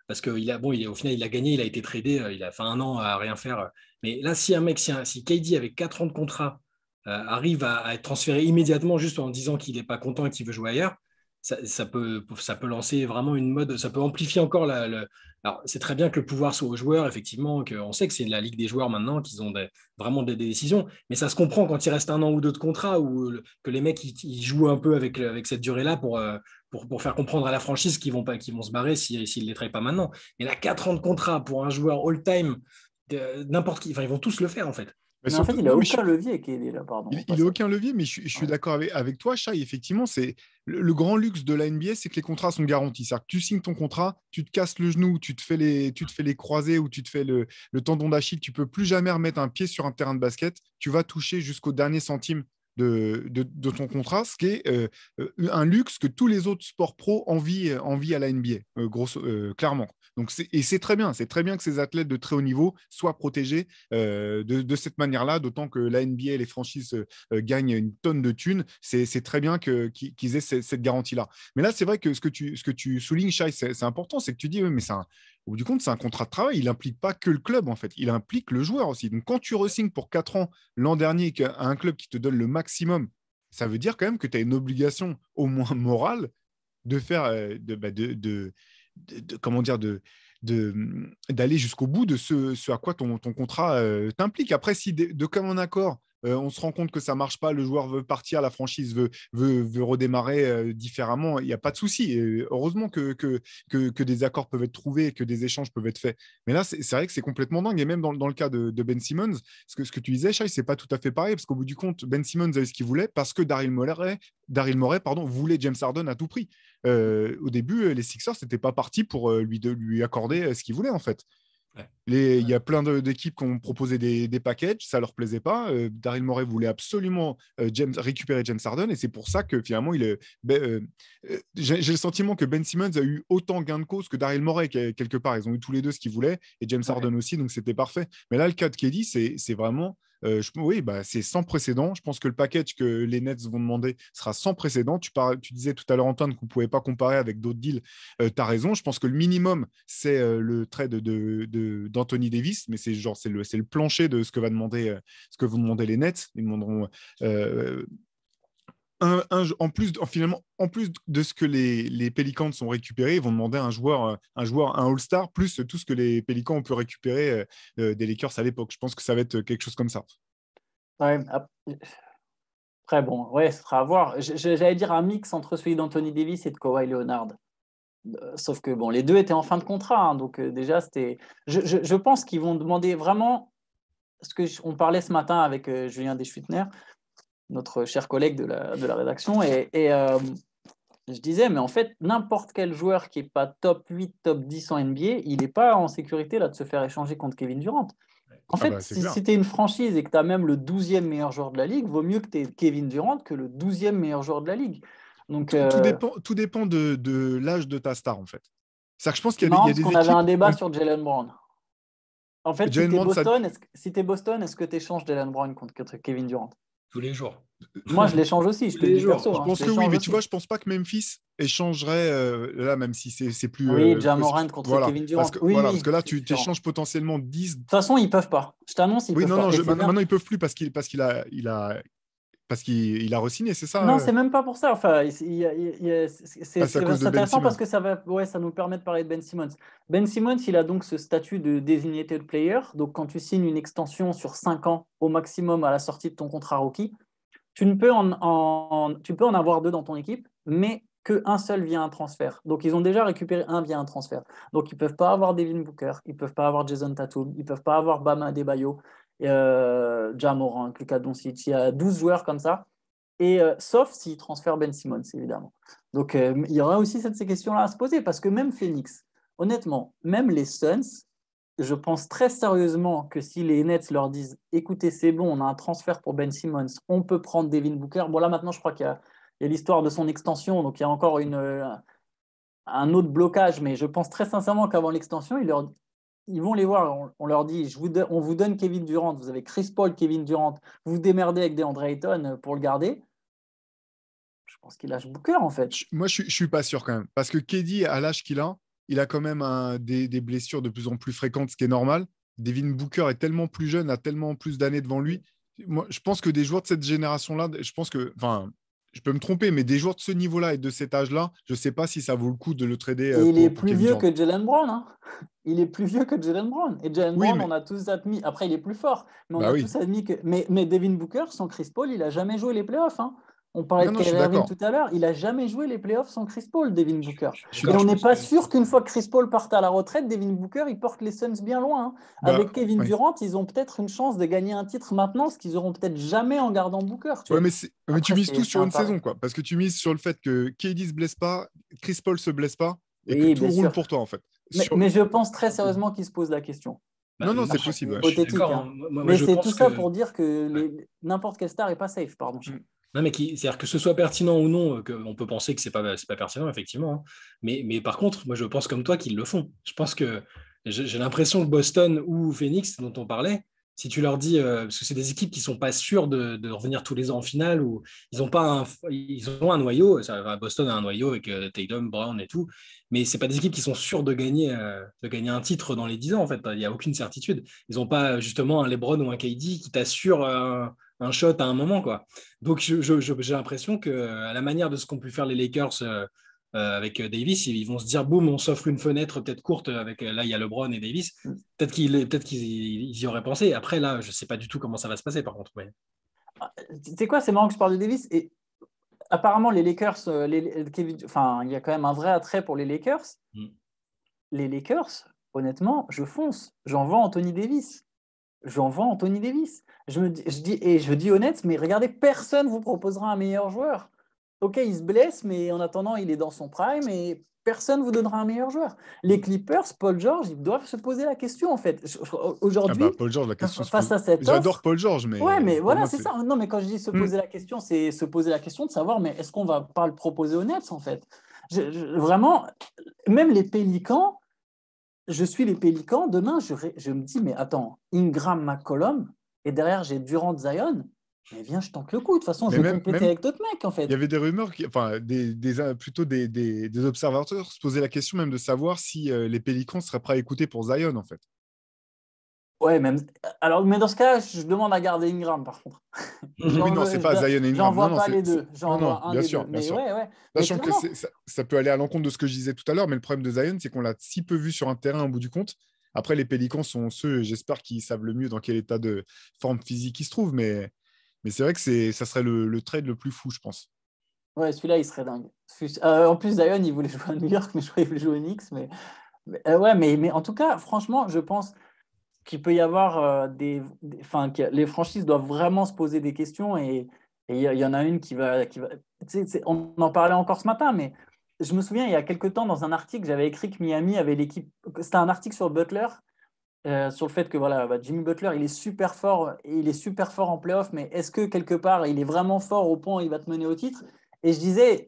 parce qu'au final, il a gagné, il a été tradé, il a fait 1 an à rien faire. Mais là, si KD avec 4 ans de contrat arrive à être transféré immédiatement juste en disant qu'il n'est pas content et qu'il veut jouer ailleurs, ça peut lancer vraiment une mode, ça peut amplifier encore Alors, c'est très bien que le pouvoir soit aux joueurs, effectivement, qu'on sait que c'est la ligue des joueurs maintenant, qu'ils ont vraiment des décisions, mais ça se comprend quand il reste 1 an ou 2 de contrat, ou que les mecs ils jouent un peu avec cette durée-là pour faire comprendre à la franchise qu'ils vont se barrer s'ils ne les traitent pas maintenant. Mais là, 4 ans de contrat pour un joueur all-time, n'importe qui, enfin, ils vont tous le faire en fait. Mais Mais en surtout, fait, il n'a aucun levier qui est là, pardon. il n'a aucun levier, mais je suis d'accord avec toi, Shai. Effectivement, c'est le grand luxe de la NBA, c'est que les contrats sont garantis. C'est-à-dire que tu signes ton contrat, tu te casses le genou, tu te fais les croisés ou tu te fais le tendon d'Achille, tu peux plus jamais remettre un pied sur un terrain de basket. Tu vas toucher jusqu'au dernier centime de ton contrat, ce qui est un luxe que tous les autres sports pro envient à la NBA, clairement. Donc c'est très bien. C'est très bien que ces athlètes de très haut niveau soient protégés de cette manière-là, d'autant que la NBA et les franchises gagnent une tonne de thunes. C'est très bien qu'ils aient cette garantie-là. Mais là, c'est vrai que ce que tu soulignes, Shai, c'est important. C'est que tu dis, oui, mais au bout du compte, c'est un contrat de travail. Il n'implique pas que le club, en fait. Il implique le joueur aussi. Donc, quand tu re-signes pour 4 ans l'an dernier à un club qui te donne le maximum, ça veut dire quand même que tu as une obligation, au moins morale, de faire, comment dire, d'aller jusqu'au bout de ce à quoi ton contrat t'implique. Après, si de commun accord, on se rend compte que ça ne marche pas, le joueur veut partir, la franchise veut redémarrer différemment, il n'y a pas de souci. Et heureusement que des accords peuvent être trouvés et que des échanges peuvent être faits. Mais là, c'est vrai que c'est complètement dingue. Et même dans le cas de Ben Simmons, ce que tu disais, Shai, c'est pas tout à fait pareil, parce qu'au bout du compte, Ben Simmons avait ce qu'il voulait parce que Daryl Morey voulait James Harden à tout prix. Au début, les Sixers n'étaient pas partis pour lui accorder ce qu'il voulait, en fait. Ouais. Il y a plein d'équipes qui ont proposé des packages, ça ne leur plaisait pas. Daryl Morey voulait absolument récupérer James Harden et c'est pour ça que finalement, j'ai le sentiment que Ben Simmons a eu autant gain de cause que Daryl Morey quelque part. Ils ont eu tous les deux ce qu'ils voulaient et James Harden aussi, donc c'était parfait. Mais là, le cas de KD, c'est vraiment. Oui, c'est sans précédent. Je pense que le package que les Nets vont demander sera sans précédent. Tu disais tout à l'heure, Antoine, qu'on ne pouvait pas comparer avec d'autres deals. Tu as raison. Je pense que le minimum, c'est le trade d'Anthony Davis, mais c'est le plancher de ce que vont demander les Nets. Ils demanderont finalement, en plus de ce que les Pelicans sont récupérés, ils vont demander un All-Star, plus tout ce que les Pelicans ont pu récupérer des Lakers à l'époque. Je pense que ça va être quelque chose comme ça. Ouais, après, bon, ouais, ce sera à voir. J'allais dire un mix entre celui d'Anthony Davis et de Kawhi Leonard. Sauf que bon, les deux étaient en fin de contrat, hein, donc déjà, c'était. Je pense qu'ils vont demander vraiment ce que on parlait ce matin avec Julien Deschwitner, notre cher collègue de la rédaction, et je disais, mais en fait, n'importe quel joueur qui n'est pas top 8, top 10 en NBA, il n'est pas en sécurité là, de se faire échanger contre Kevin Durant. En fait, si tu es une franchise et que tu as même le 12e meilleur joueur de la ligue, vaut mieux que tu aies Kevin Durant que le 12e meilleur joueur de la ligue. Donc, tout dépend de l'âge de ta star, en fait. C'est-à-dire que je pense qu'il y a des équipes. On avait un débat sur Jaylen Brown. En fait, si tu es Boston, est-ce que tu échanges Jaylen Brown contre Kevin Durant? Tous les jours. Moi, je l'échange aussi, je te le dis perso. Je pense que oui, mais tu vois, je pense pas que Memphis échangerait là, même si c'est plus. Oui, Ja Morant contre Kevin Durant. Parce que là, tu échanges potentiellement 10. De toute façon, ils peuvent pas. Je t'annonce, ils peuvent pas. Maintenant, ils peuvent plus parce qu'il a re-signé, c'est ça? Non, c'est même pas pour ça. Enfin, c'est intéressant parce que ça nous permet de parler de Ben Simmons. Ben Simmons, il a donc ce statut de designated player. Donc, quand tu signes une extension sur 5 ans au maximum à la sortie de ton contrat rookie, tu peux en avoir 2 dans ton équipe, mais qu'un seul via un transfert. Donc, ils ont déjà récupéré un via un transfert. Donc, ils ne peuvent pas avoir Devin Booker, ils ne peuvent pas avoir Jason Tatum, ils ne peuvent pas avoir Bam Adebayo, Ja Morant, Luka Doncic. Il y a 12 joueurs comme ça. Et sauf s'ils transfèrent Ben Simmons, évidemment. Donc, il y aura aussi ces questions-là à se poser, parce que même Phoenix, honnêtement, même les Suns, je pense très sérieusement que si les Nets leur disent « Écoutez, c'est bon, on a un transfert pour Ben Simmons, on peut prendre Devin Booker ». Bon, là, maintenant, je crois qu'il y a l'histoire de son extension, donc il y a encore un autre blocage, mais je pense très sincèrement qu'avant l'extension, ils vont les voir, on leur dit on vous donne Kevin Durant, vous avez Chris Paul, Kevin Durant, vous vous démerdez avec DeAndre Ayton pour le garder. Je pense qu'il lâche Booker, en fait. Moi, je suis pas sûr quand même, parce que KD, à l'âge qu'il a, il a quand même des blessures de plus en plus fréquentes, ce qui est normal. Devin Booker est tellement plus jeune, a tellement plus d'années devant lui. Moi, je pense que des joueurs de cette génération-là, je pense que, enfin, je peux me tromper, mais des joueurs de ce niveau-là et de cet âge-là, je ne sais pas si ça vaut le coup de le trader Et il est pour plus Kevin vieux Durant. que Jalen Brown. Hein. Il est plus vieux que Jalen Brown. Et Jalen Oui, Brown, mais on a tous admis. Après, il est plus fort. Mais on bah a oui. tous admis que. Mais Devin Booker, sans Chris Paul, il n'a jamais joué les playoffs. Hein. On parlait Non, de non, je suis Kyrie Irving d'accord. tout à l'heure. Il n'a jamais joué les playoffs sans Chris Paul, Devin Booker. Je suis Et d'accord, on je n'est pense pas que sûr qu'une fois que Chris Paul parte à la retraite, Devin Booker, il porte les Suns bien loin. Hein. Bah, Avec Kevin ouais. Durant, ils ont peut-être une chance de gagner un titre maintenant, ce qu'ils auront peut-être jamais en gardant Booker. Tu Ouais, vois. mais tu Après, mises tout c'est sur un une pari. saison, quoi. Parce que tu mises sur le fait que KD se blesse pas, Chris Paul se blesse pas, et que Oui, tout bien roule sûr. pour toi, en fait. Mais je pense très sérieusement qu'ils se posent la question. bah, Non, non, c'est moi, Après, c'est possible. Ouais. je suis hypothétique, d'accord, hein. hein. Moi, Mais je c'est tout pense ça que pour dire que ouais. n'importe quelle star n'est pas safe, pardon. Non, mais c'est-à-dire que ce soit pertinent ou non, on peut penser que c'est pas pertinent, effectivement. Hein. Mais par contre, moi, je pense comme toi qu'ils le font. Je pense que j'ai l'impression que Boston ou Phoenix, dont on parlait, si tu leur dis, parce que c'est des équipes qui sont pas sûres de revenir tous les ans en finale, ou ils ont pas ils ont un noyau, Boston a un noyau avec Tatum, Brown et tout, mais c'est pas des équipes qui sont sûres de gagner un titre dans les 10 ans, en fait. Il n'y a aucune certitude. Ils n'ont pas justement un LeBron ou un KD qui t'assure un shot à un moment, quoi. Donc, j'ai l'impression qu'à la manière de ce qu'ont pu faire les Lakers avec Davis, ils vont se dire, boum, on s'offre une fenêtre peut-être courte avec, là, il y a LeBron et Davis. Peut-être qu'ils y auraient pensé. Après, là, je ne sais pas du tout comment ça va se passer, par contre. Mais... Tu sais quoi, c'est marrant que je parle de Davis. Et apparemment, les Lakers, enfin, il y a quand même un vrai attrait pour les Lakers. Mm. Les Lakers, honnêtement, je fonce. J'en vends Anthony Davis. J'en vends Anthony Davis. Je dis honnête, mais regardez, personne vous proposera un meilleur joueur. Ok, il se blesse, mais en attendant, il est dans son prime et personne ne vous donnera un meilleur joueur. Les Clippers, Paul George, ils doivent se poser la question, en fait. Ah bah, Aujourd'hui, Paul George, la question se face pose. à cette J'adore offre, Paul George, ouais, mais mais pour voilà, moi, c'est c'est. ça. Non, mais quand je dis se Hmm. poser la question, c'est se poser la question de savoir, mais est-ce qu'on va pas le proposer aux Nets, en fait? Vraiment, même les Pélicans, je suis les Pélicans, demain, je me dis, mais attends, Ingram, McCollum, et derrière, j'ai Durant, Zion, mais viens, je tente le coup. De toute façon, je Mais vais même, compléter même, avec d'autres mecs, en il y fait. avait des rumeurs, enfin, plutôt des observateurs se posaient la question même de savoir si les Pélicans seraient prêts à écouter pour Zion, en fait. Ouais, même. Alors, mais dans ce cas, je demande à garder Ingram, par contre. Oui, non, c'est pas Zion et J'en Ingram. Non, vois non, pas les deux. non, J'en non, vois un bien des sûr, deux. bien Mais sûr. ouais, ouais. Mais Sachant que clairement, ça peut aller à l'encontre de ce que je disais tout à l'heure, mais le problème de Zion, c'est qu'on l'a si peu vu sur un terrain au bout du compte. Après, les Pélicans sont ceux, j'espère qu'ils savent le mieux dans quel état de forme physique ils se trouvent, mais c'est vrai que ça serait le trade le plus fou, je pense. ouais, celui-là, il serait dingue. En plus, Zion, il voulait jouer à New York, mais je crois qu'il voulait jouer aux Knicks. Ouais, mais en tout cas, franchement, je pense qu'il peut y avoir enfin, que les franchises doivent vraiment se poser des questions et il y en a une qui va on en parlait encore ce matin, mais je me souviens, il y a quelques temps, dans un article, j'avais écrit que Miami avait l'équipe. C'était un article sur Butler, sur le fait que voilà, Jimmy Butler, il est super fort, et il est super fort en playoff, mais est-ce que quelque part, il est vraiment fort au point où il va te mener au titre? Et je disais,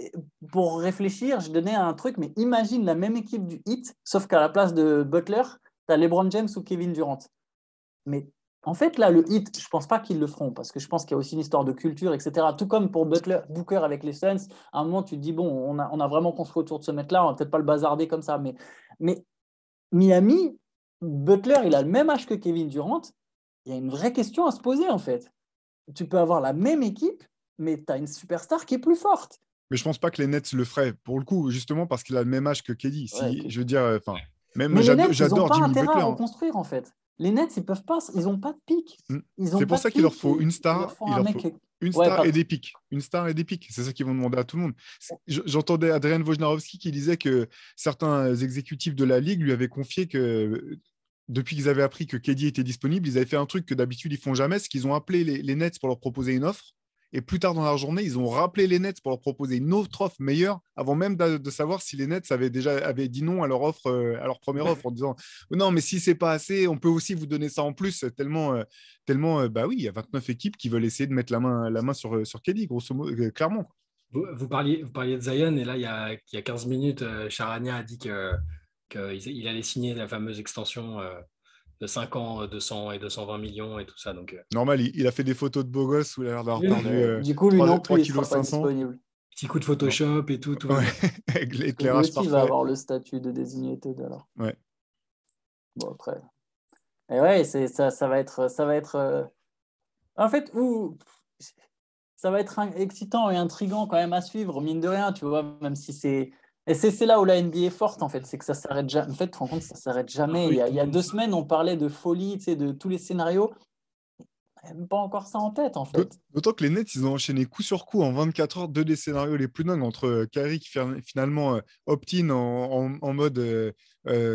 pour réfléchir, je donnais un truc, mais imagine la même équipe du Heat, sauf qu'à la place de Butler, tu as LeBron James ou Kevin Durant. Mais en fait, là, le Heat, je ne pense pas qu'ils le feront, parce que je pense qu'il y a aussi une histoire de culture, etc. Tout comme pour Booker avec les Suns, à un moment, tu te dis, bon, on a vraiment construit autour de ce mec-là, on va peut-être pas le bazarder comme ça, mais Miami, Butler, il a le même âge que Kevin Durant. Il y a une vraie question à se poser, en fait. Tu peux avoir la même équipe, mais tu as une superstar qui est plus forte. Mais je pense pas que les Nets le feraient, pour le coup, justement parce qu'il a le même âge que KD. Ouais, Si, je veux dire, enfin, même mais les Nets, ils n'ont j'adore pas Jimmy intérêt à Butler. Hein. reconstruire, en fait. Les Nets, ils peuvent pas, ils n'ont pas de pic. Mm. Ils C'est n'ont pour pas de ça qu'il leur pic. faut une Il leur star, faut il un leur faut mec. une Ouais, star et des pics. Une star et des pics. C'est ça qu'ils vont demander à tout le monde. J'entendais Adrian Wojnarowski qui disait que certains exécutifs de la Ligue lui avaient confié que depuis qu'ils avaient appris que KD était disponible, ils avaient fait un truc que d'habitude ils font jamais, c'est qu'ils ont appelé les Nets pour leur proposer une offre. Et plus tard dans la journée, ils ont rappelé les Nets pour leur proposer une autre offre meilleure, avant même de savoir si les Nets avaient dit non à leur offre, à leur première offre, en disant oh non, mais si c'est pas assez, on peut aussi vous donner ça en plus. Tellement, bah oui, il y a 29 équipes qui veulent essayer de mettre la main sur KD, grosso modo, clairement. Vous parliez de Zion, et là, il y a 15 minutes, Charania a dit qu'il allait signer la fameuse extension de 5 ans, 200 et 220 millions et tout ça. Donc, Normal, il a fait des photos de beau gosse où il a l'air d'avoir oui, perdu Du coup, lui non 3 plus, il ne kg sera pas 500. disponible. petit coup de Non. Photoshop et tout va Ouais, bien. avec Parce que lui l'éclairage aussi, il va parfait. avoir le statut de designated alors. Ouais. Bon, après. Et ouais, ça va être. En fait, ça va être excitant et intriguant quand même à suivre, mine de rien, tu vois, même si c'est. Et c'est là où la NBA est forte, en fait, c'est que ça s'arrête jamais. En fait, tu te rends compte, ça s'arrête jamais. Oui, Il tout y le a monde 2 semaines, on parlait de folie, tu sais, de tous les scénarios. Il n'y a même pas encore ça en tête, en fait. D'autant que les Nets, ils ont enchaîné coup sur coup en 24 heures deux des scénarios les plus dingues entre Kyrie qui fait finalement opt-in en mode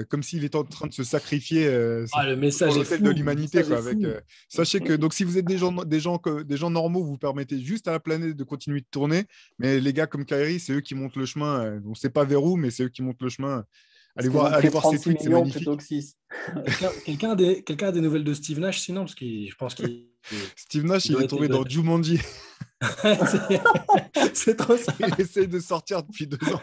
comme s'il était en train de se sacrifier le pour message est l'autel de fou. Le l'humanité. message Quoi, est fou. sachez que donc, si vous êtes des gens normaux, vous permettez juste à la planète de continuer de tourner. Mais les gars comme Kyrie, c'est eux qui montent le chemin. On ne sait pas vers où, mais c'est eux qui montent le chemin. Parce qu'ils ont Allez pris voir ces 36 tweets, c'est millions plutôt magnifique. que 6. Quelqu'un a des nouvelles de Steve Nash, sinon, parce que je pense qu'il Steve Nash, il doit est être. tombé dans Jumanji. C'est trop ça. Il essaye de sortir depuis 2 ans.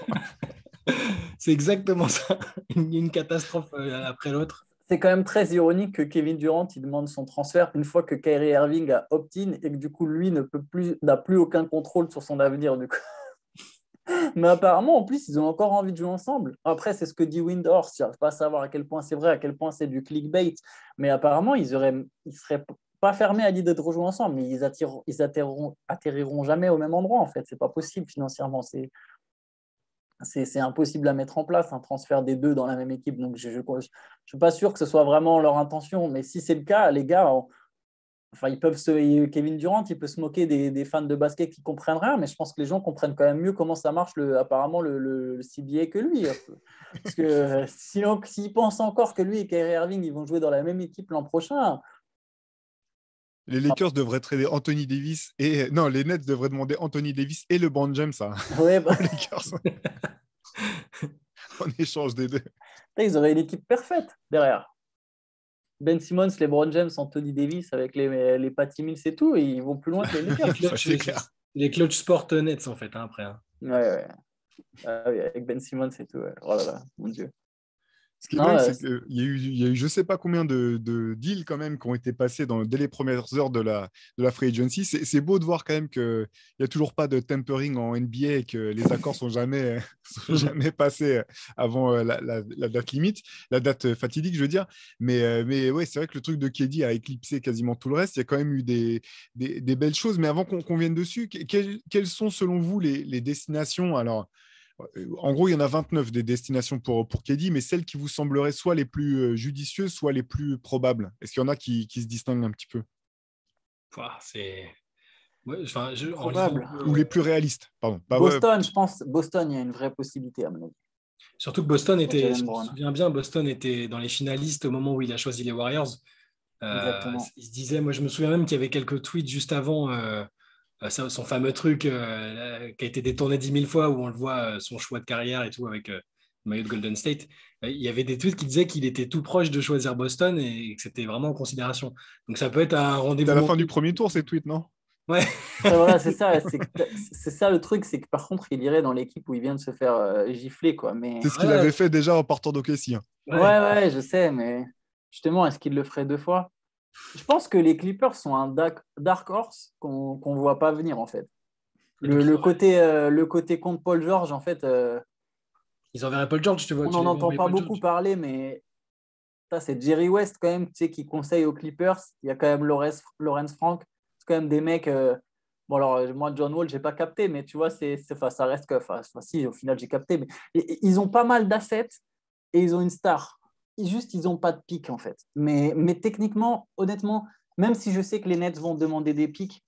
C'est exactement ça. Une catastrophe après l'autre. C'est quand même très ironique que Kevin Durant il demande son transfert une fois que Kyrie Irving a opt-in et que du coup lui n'a plus aucun contrôle sur son avenir du coup. Mais apparemment en plus ils ont encore envie de jouer ensemble. Après c'est ce que dit Windhorst, je n'arrive pas à savoir à quel point c'est vrai, à quel point c'est du clickbait, mais apparemment ils seraient pas fermés à l'idée de rejouer ensemble, mais ils atterriront jamais au même endroit en fait, c'est pas possible financièrement, c'est impossible à mettre en place, un transfert des deux dans la même équipe. Donc, je ne suis pas sûr que ce soit vraiment leur intention. Mais si c'est le cas, les gars, enfin, Kevin Durant, il peut se moquer des fans de basket qui ne comprennent rien. Mais je pense que les gens comprennent quand même mieux comment ça marche, apparemment, le CBA que lui. Parce que s'ils pensent encore que lui et Kyrie Irving ils vont jouer dans la même équipe l'an prochain. Les Lakers devraient trader Anthony Davis et non, les Nets devraient demander Anthony Davis et LeBron James Ouais, aux Lakers en échange des deux. ils auraient une équipe parfaite derrière. Ben Simmons, LeBron James, Anthony Davis avec les Patty Mills et tout, et ils vont plus loin que les Lakers. Les clutch sport Nets en fait, hein, après. Hein. Ouais. Ah oui, avec Ben Simmons et tout. Ouais. Oh là là, mon Dieu. Ce qui est Non, dingue, c'est qu'il y a eu je ne sais pas combien de deals quand même qui ont été passés dès les premières heures de la free agency. C'est beau de voir quand même qu'il n'y a toujours pas de tempering en NBA et que les accords sont jamais passés avant la date limite, la date fatidique, je veux dire. Mais ouais, c'est vrai que le truc de KD a éclipsé quasiment tout le reste. Il y a quand même eu des belles choses. Mais avant qu'on vienne dessus, quelles sont selon vous les destinations? Alors, en gros, il y en a 29 des destinations pour KD, mais celles qui vous sembleraient soit les plus judicieuses, soit les plus probables. Est-ce qu'il y en a qui se distinguent un petit peu? C'est probable. Ou les plus réalistes, pardon. Boston, je pense. Boston, il y a une vraie possibilité, à mon avis. Surtout que Boston était, je me Brown. souviens bien, Boston était dans les finalistes au moment où il a choisi les Warriors. Exactement. Il se disait, moi je me souviens même qu'il y avait quelques tweets juste avant son fameux truc qui a été détourné 10 000 fois où on le voit, son choix de carrière et tout avec le maillot de Golden State. Il y avait des tweets qui disaient qu'il était tout proche de choisir Boston et que c'était vraiment en considération. Donc ça peut être un rendez-vous. C'est à la fin du premier tour, ces tweets, non? Ouais. Voilà, c'est ça. C'est ça le truc, c'est que par contre, il irait dans l'équipe où il vient de se faire gifler. Quoi. Mais... C'est ce qu'il avait fait déjà en partant d'OKC. Hein. Ouais, je sais, mais justement, est-ce qu'il le ferait 2 fois? Je pense que les Clippers sont un dark horse qu'on ne voit pas venir, en fait. Le côté contre Paul George, en fait, ils enverraient Paul George, tu vois. on n'en entend pas beaucoup parler, mais ça, c'est Jerry West, quand même, tu sais, qui conseille aux Clippers. Il y a quand même Lawrence Frank. C'est quand même des mecs. Bon, alors, moi, John Wall, je n'ai pas capté, mais tu vois, ça reste que. Enfin, si, au final, j'ai capté. Mais ils ont pas mal d'assets et ils ont une star. Ils n'ont pas de pic, en fait. Mais techniquement, honnêtement, même si je sais que les Nets vont demander des pics,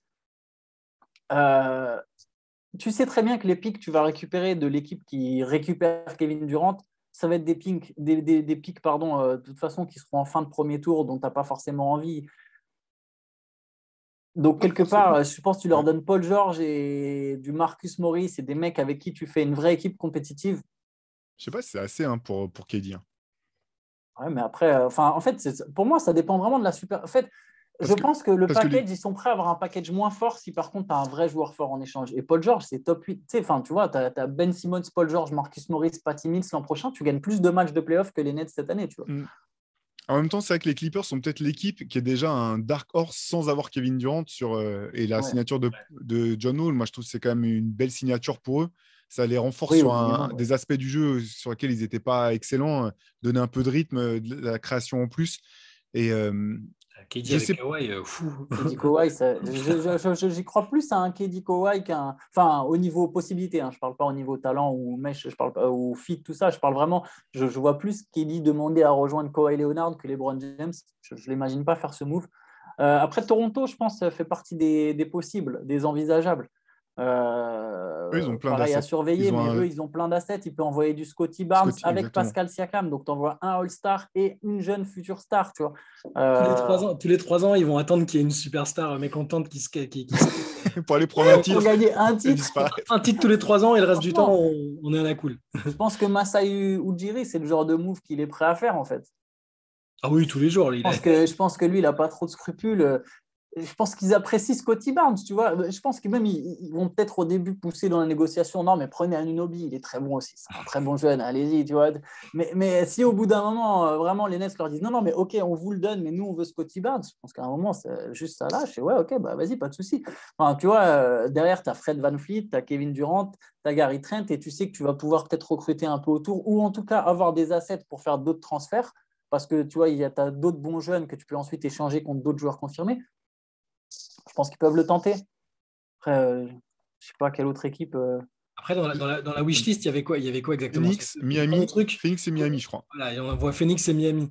tu sais très bien que les pics que tu vas récupérer de l'équipe qui récupère Kevin Durant, ça va être des pics, de toute façon, qui seront en fin de premier tour, dont tu n'as pas forcément envie. Donc, quelque part, je pense que tu leur donnes Paul George et du Marcus Morris et des mecs avec qui tu fais une vraie équipe compétitive. Je sais pas si c'est assez pour KD. Hein. Ouais, mais après, en fait, pour moi, ça dépend vraiment de la super. En fait, je pense que le package, ils sont prêts à avoir un package moins fort si par contre tu as un vrai joueur fort en échange. Et Paul George, c'est top 8. Tu vois, tu as Ben Simmons, Paul George, Marcus Morris, Patty Mills l'an prochain, tu gagnes plus de matchs de playoff que les Nets cette année. Tu vois. En même temps, c'est vrai que les Clippers sont peut-être l'équipe qui est déjà un dark horse sans avoir Kevin Durant et la signature de John Wall. Moi, je trouve que c'est quand même une belle signature pour eux. Ça les renforce sur des aspects du jeu sur lesquels ils n'étaient pas excellents, donner un peu de rythme, de la création en plus. Et KD Je avec sais. Kawhi, fou. KD Kawhi, j'y crois plus à un KD Kawhi qu'un. Enfin, au niveau possibilité, hein, je ne parle pas au niveau talent ou mesh, je parle pas ou fit, tout ça. Je parle vraiment. Je vois plus KD demander à rejoindre Kawhi Leonard que LeBron James. Je ne l'imagine pas faire ce move. Après, Toronto, je pense, fait partie des possibles, des envisageables. Eux, ils ont plein Pareil à d'assets. surveiller, Ils ont mais eux, un ils ont plein d'assets. Ils peuvent envoyer du Scottie Barnes Scotty, avec exactement. Pascal Siakam. Donc, tu envoies un All-Star et une jeune future star, tu vois. Tous les 3 ans, ils vont attendre qu'il y ait une superstar mécontente Pour aller prendre un pour titre gagner un et titre. disparaître. un titre tous les 3 ans et le reste du temps, Franchement, on est à la cool. je pense que Masai Ujiri, c'est le genre de move qu'il est prêt à faire, en fait. Ah oui, tous les jours. Je pense que lui, il n'a pas trop de scrupules. Je pense qu'ils apprécient Scottie Barnes, tu vois. Je pense que même ils vont peut-être au début pousser dans la négociation. Non, mais prenez Anunoby, il est très bon aussi. C'est un très bon jeune, allez-y, tu vois. Mais si au bout d'un moment, vraiment, les Nets leur disent non, non, mais ok, on vous le donne, mais nous, on veut Scottie Barnes, je pense qu'à un moment, c'est juste ça lâche. Et ouais, ok, bah vas-y, pas de souci. Enfin, tu vois, derrière, tu as Fred VanVleet, tu as Kevin Durant, tu as Gary Trent, et tu sais que tu vas pouvoir peut-être recruter un peu autour, ou en tout cas avoir des assets pour faire d'autres transferts. Parce que tu vois, tu as d'autres bons jeunes que tu peux ensuite échanger contre d'autres joueurs confirmés. Je pense qu'ils peuvent le tenter. Après, je ne sais pas quelle autre équipe. Après, dans la wishlist, il y avait quoi exactement? Phoenix, Le premier Miami. truc. Phoenix et Miami, je crois. Voilà, et on voit Phoenix et Miami.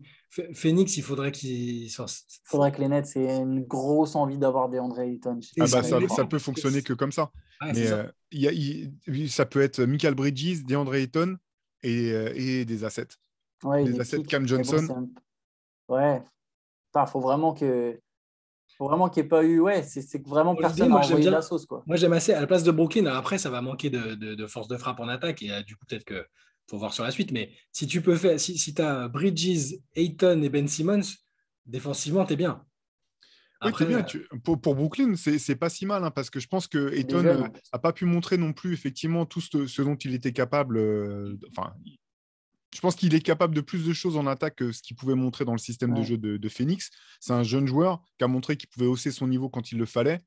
Phoenix, il faudrait qu'ils soient. Il faudrait que les Nets aient une grosse envie d'avoir DeAndre Ayton. C'est Ah J'ai bah du mal à y ça croire. peut fonctionner que comme ça. Ouais, c'est Mais ça. ça peut être Michael Bridges, DeAndre Ayton et des assets. Ouais, Des des assets pics. Cam Mais bon, Johnson. Ouais. Il faut vraiment qu'il n'y ait pas eu. Ouais, c'est que vraiment Dans l'idée, personne n'a moi, j'aime envoyé de la bien. sauce, quoi. Moi, j'aime assez. À la place de Brooklyn, après, ça va manquer de force de frappe en attaque. Et du coup, peut-être qu'il faut voir sur la suite. Mais si tu peux faire, si tu as Bridges, Ayton et Ben Simmons, défensivement, tu es bien. Oui, t'es Après, bien. Pour Brooklyn, c'est pas si mal, hein, parce que je pense que Il est Ayton jeune, en plus. n'a pas pu montrer non plus effectivement tout ce dont il était capable. Enfin, je pense qu'il est capable de plus de choses en attaque que ce qu'il pouvait montrer dans le système de Ouais. jeu de Phoenix. C'est un jeune joueur qui a montré qu'il pouvait hausser son niveau quand il le fallait.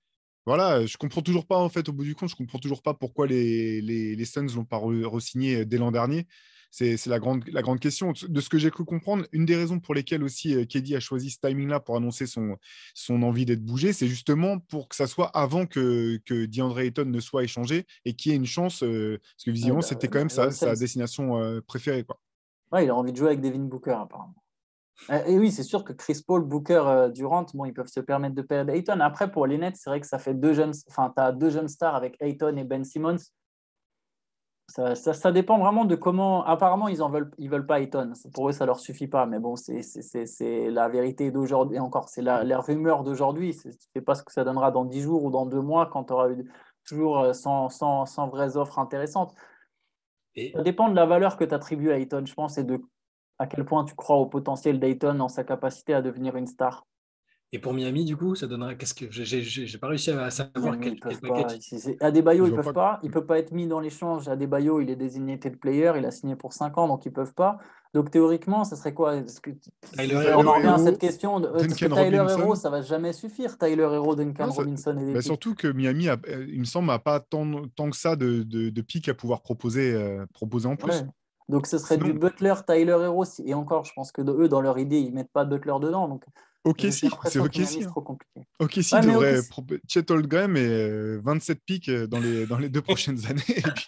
Voilà, je comprends toujours pas, en fait, au bout du compte, je comprends toujours pas pourquoi les Suns l'ont pas re-signé dès l'an dernier. C'est la grande question. De ce que j'ai cru comprendre, une des raisons pour lesquelles aussi KD a choisi ce timing-là pour annoncer son envie d'être bougé, c'est justement pour que ça soit avant que DeAndre Ayton ne soit échangé et qu'il y ait une chance, parce que Ouais, visiblement, c'était quand même Dario sa Sens. destination préférée, quoi. Ouais, il a envie de jouer avec Devin Booker, apparemment. Et oui, c'est sûr que Chris Paul, Booker, Durant, bon, ils peuvent se permettre de perdre Ayton. Après, pour les Nets, c'est vrai que ça fait tu as deux jeunes stars avec Ayton et Ben Simmons. Ça dépend vraiment de comment. Apparemment, ils veulent pas Ayton. Pour eux, ça leur suffit pas. Mais bon, c'est la vérité d'aujourd'hui. Et encore, c'est la rumeur d'aujourd'hui. Tu ne sais pas ce que ça donnera dans 10 jours ou dans 2 mois quand tu auras eu toujours sans vraies offres intéressantes. et, Ça dépend de la valeur que tu attribues à Ayton, je pense, et de à quel point tu crois au potentiel d'Ayton dans sa capacité à devenir une star. et pour Miami, du coup, ça donnerait. Qu'est-ce que j'ai pas réussi à savoir Miami, ils quel peuvent pas. package. Adebayo, Je ils vois peuvent pas. pas. Il peut pas être mis dans l'échange. Adebayo, il est designated player. Il a signé pour 5 ans, donc ils peuvent pas. Donc théoriquement, ça serait quoi? Tyler On en Hero, revient à cette question. Est-ce que Duncan Tyler Hero, Robinson. ça va jamais suffire? Tyler Hero, Duncan Non, Robinson et des pics. surtout que Miami, il me semble, n'a pas tant que ça de pics à pouvoir proposer en Ouais. plus. Donc ce serait du Sinon, Butler, Tyler Hero. Et encore, je pense que eux, dans leur idée, ils mettent pas Butler dedans. Donc ok, j'ai si, c'est l'impression que ok, Miami, si. c'est Hein. trop compliqué. Ok, si Ouais, mais ok. devrait Chet Holmgren et 27 pics dans les 2 prochaines années. Et puis...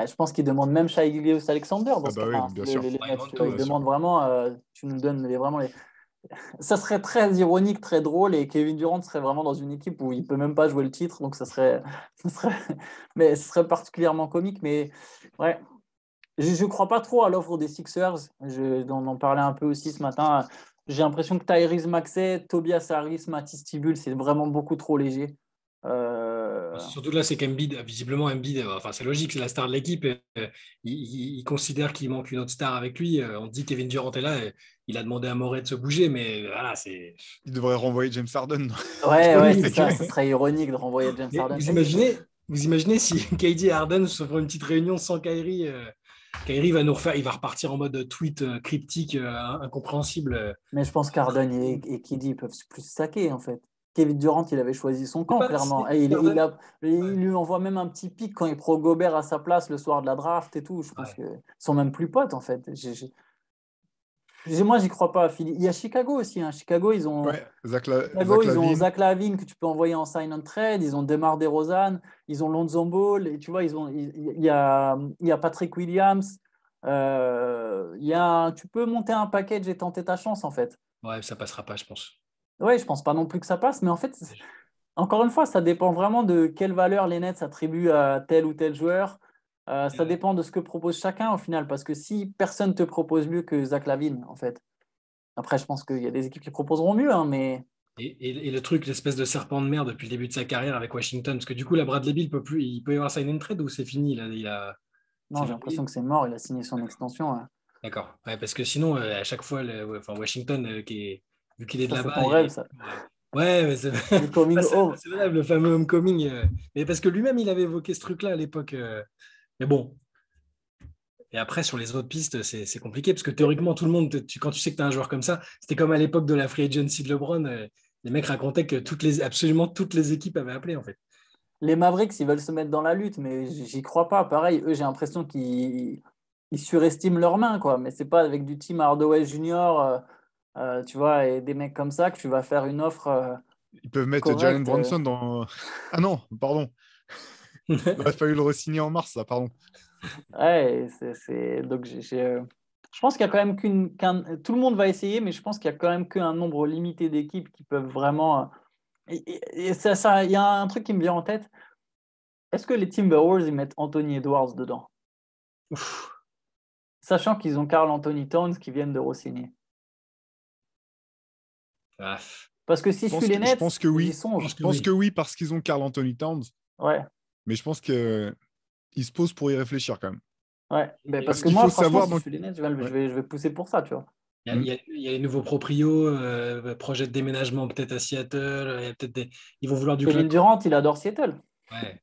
Je pense qu'ils demandent même Shai Gilgeous-Alexander dans Ah ce bah oui, cas-là. bien sûr. Les bah, ils Nets, demandent tu vois, tout, ils Bien sûr. demandent vraiment, tu nous donnes vraiment les. Ça serait très ironique, très drôle, et Kevin Durant serait vraiment dans une équipe où il peut même pas jouer le titre, donc ça serait, mais ce serait particulièrement comique. Mais ouais, je crois pas trop à l'offre des Sixers. On en parlait un peu aussi ce matin. J'ai l'impression que Tyrese Maxey, Tobias Harris, Matisse Thybulle, c'est vraiment beaucoup trop léger. Surtout là, c'est qu'Embiid, visiblement, Embiid, enfin, c'est logique, c'est la star de l'équipe. Et, il considère qu'il manque une autre star avec lui. On dit Kevin Durant est là. Et il a demandé à Morey de se bouger, mais voilà, c'est. Il devrait renvoyer James Harden. Ouais, ouais, c'est Oui, ça. Ce serait ironique de renvoyer James mais Harden. vous imaginez si KD et Harden se font une petite réunion sans Kyrie. Kyrie va nous refaire, il va repartir en mode tweet cryptique, incompréhensible. Mais je pense qu'Arden et KD peuvent plus se saquer, en fait. Kevin Durant, il avait choisi son camp, clairement. Et Harden. il Ouais. lui envoie même un petit pic quand il prend Gobert à sa place le soir de la draft et tout. Je pense Ouais. qu'ils sont même plus potes, en fait. Moi, j'y crois pas. Il y a Chicago aussi. Hein. Chicago, ils ont Zach LaVine que tu peux envoyer en sign and trade. Ils ont DeMar DeRozan. Ils ont Lonzo Ball. Et tu vois, il y a Patrick Williams. Tu peux monter un package et tenter ta chance, en fait. Ouais, ça passera pas, je pense. Ouais, je pense pas non plus que ça passe. Mais en fait, encore une fois, ça dépend vraiment de quelle valeur les Nets attribuent à tel ou tel joueur. Ça dépend de ce que propose chacun au final. Parce que si personne ne te propose mieux que Zach LaVine, en fait. Après, je pense qu'il y a des équipes qui proposeront mieux, hein, mais. Et le truc, l'espèce de serpent de mer depuis le début de sa carrière avec Washington, parce que du coup, la Bradley Beal il peut y avoir sign and trade ou c'est fini Non, j'ai l'impression que c'est mort. Il a signé son extension. Ouais. D'accord. Ouais, parce que sinon, à chaque fois, Washington, vu qu'il est de Ça, c'est là-bas. ton rêve, ça. Ouais, mais Le coming home. c'est vrai, le fameux homecoming. Mais parce que lui-même, il avait évoqué ce truc-là à l'époque. Mais bon. Et après, sur les autres pistes, c'est compliqué parce que théoriquement, tout le monde, quand tu sais que tu as un joueur comme ça, c'était comme à l'époque de la free agency de LeBron. Les mecs racontaient que absolument toutes les équipes avaient appelé, en fait. Les Mavericks, ils veulent se mettre dans la lutte, mais j'y crois pas. Pareil, eux, j'ai l'impression qu'ils surestiment leurs mains, quoi. Mais c'est pas avec du Tim Hardaway Jr., tu vois, et des mecs comme ça que tu vas faire une offre Ils peuvent mettre Jalen correcte. Brunson dans. Ah non, pardon. Il aurait fallu le re-signer en mars, là, pardon. Ouais, donc je pense qu'il y a quand même tout le monde va essayer, mais je pense qu'il y a quand même qu'un nombre limité d'équipes qui peuvent vraiment. Et ça, il y a un truc qui me vient en tête. Est-ce que les Timberwolves ils mettent Anthony Edwards dedans? Ouf. Sachant qu'ils ont Karl Anthony Towns qui viennent de re-signer. Ah. Parce que si je suis les Nets, je pense que oui. j'y songe. Je pense que oui, parce qu'ils ont Karl Anthony Towns. Ouais. Mais je pense qu'ils se posent pour y réfléchir quand même. Ouais. Parce que qu'il moi, faut franchement, savoir si je suis les Nets, je vais pousser pour ça, tu vois. Il y a les nouveaux proprios, projet de déménagement peut-être à Seattle. Il y a peut-être ils vont vouloir du Kevin Durant, il adore Seattle. Ouais.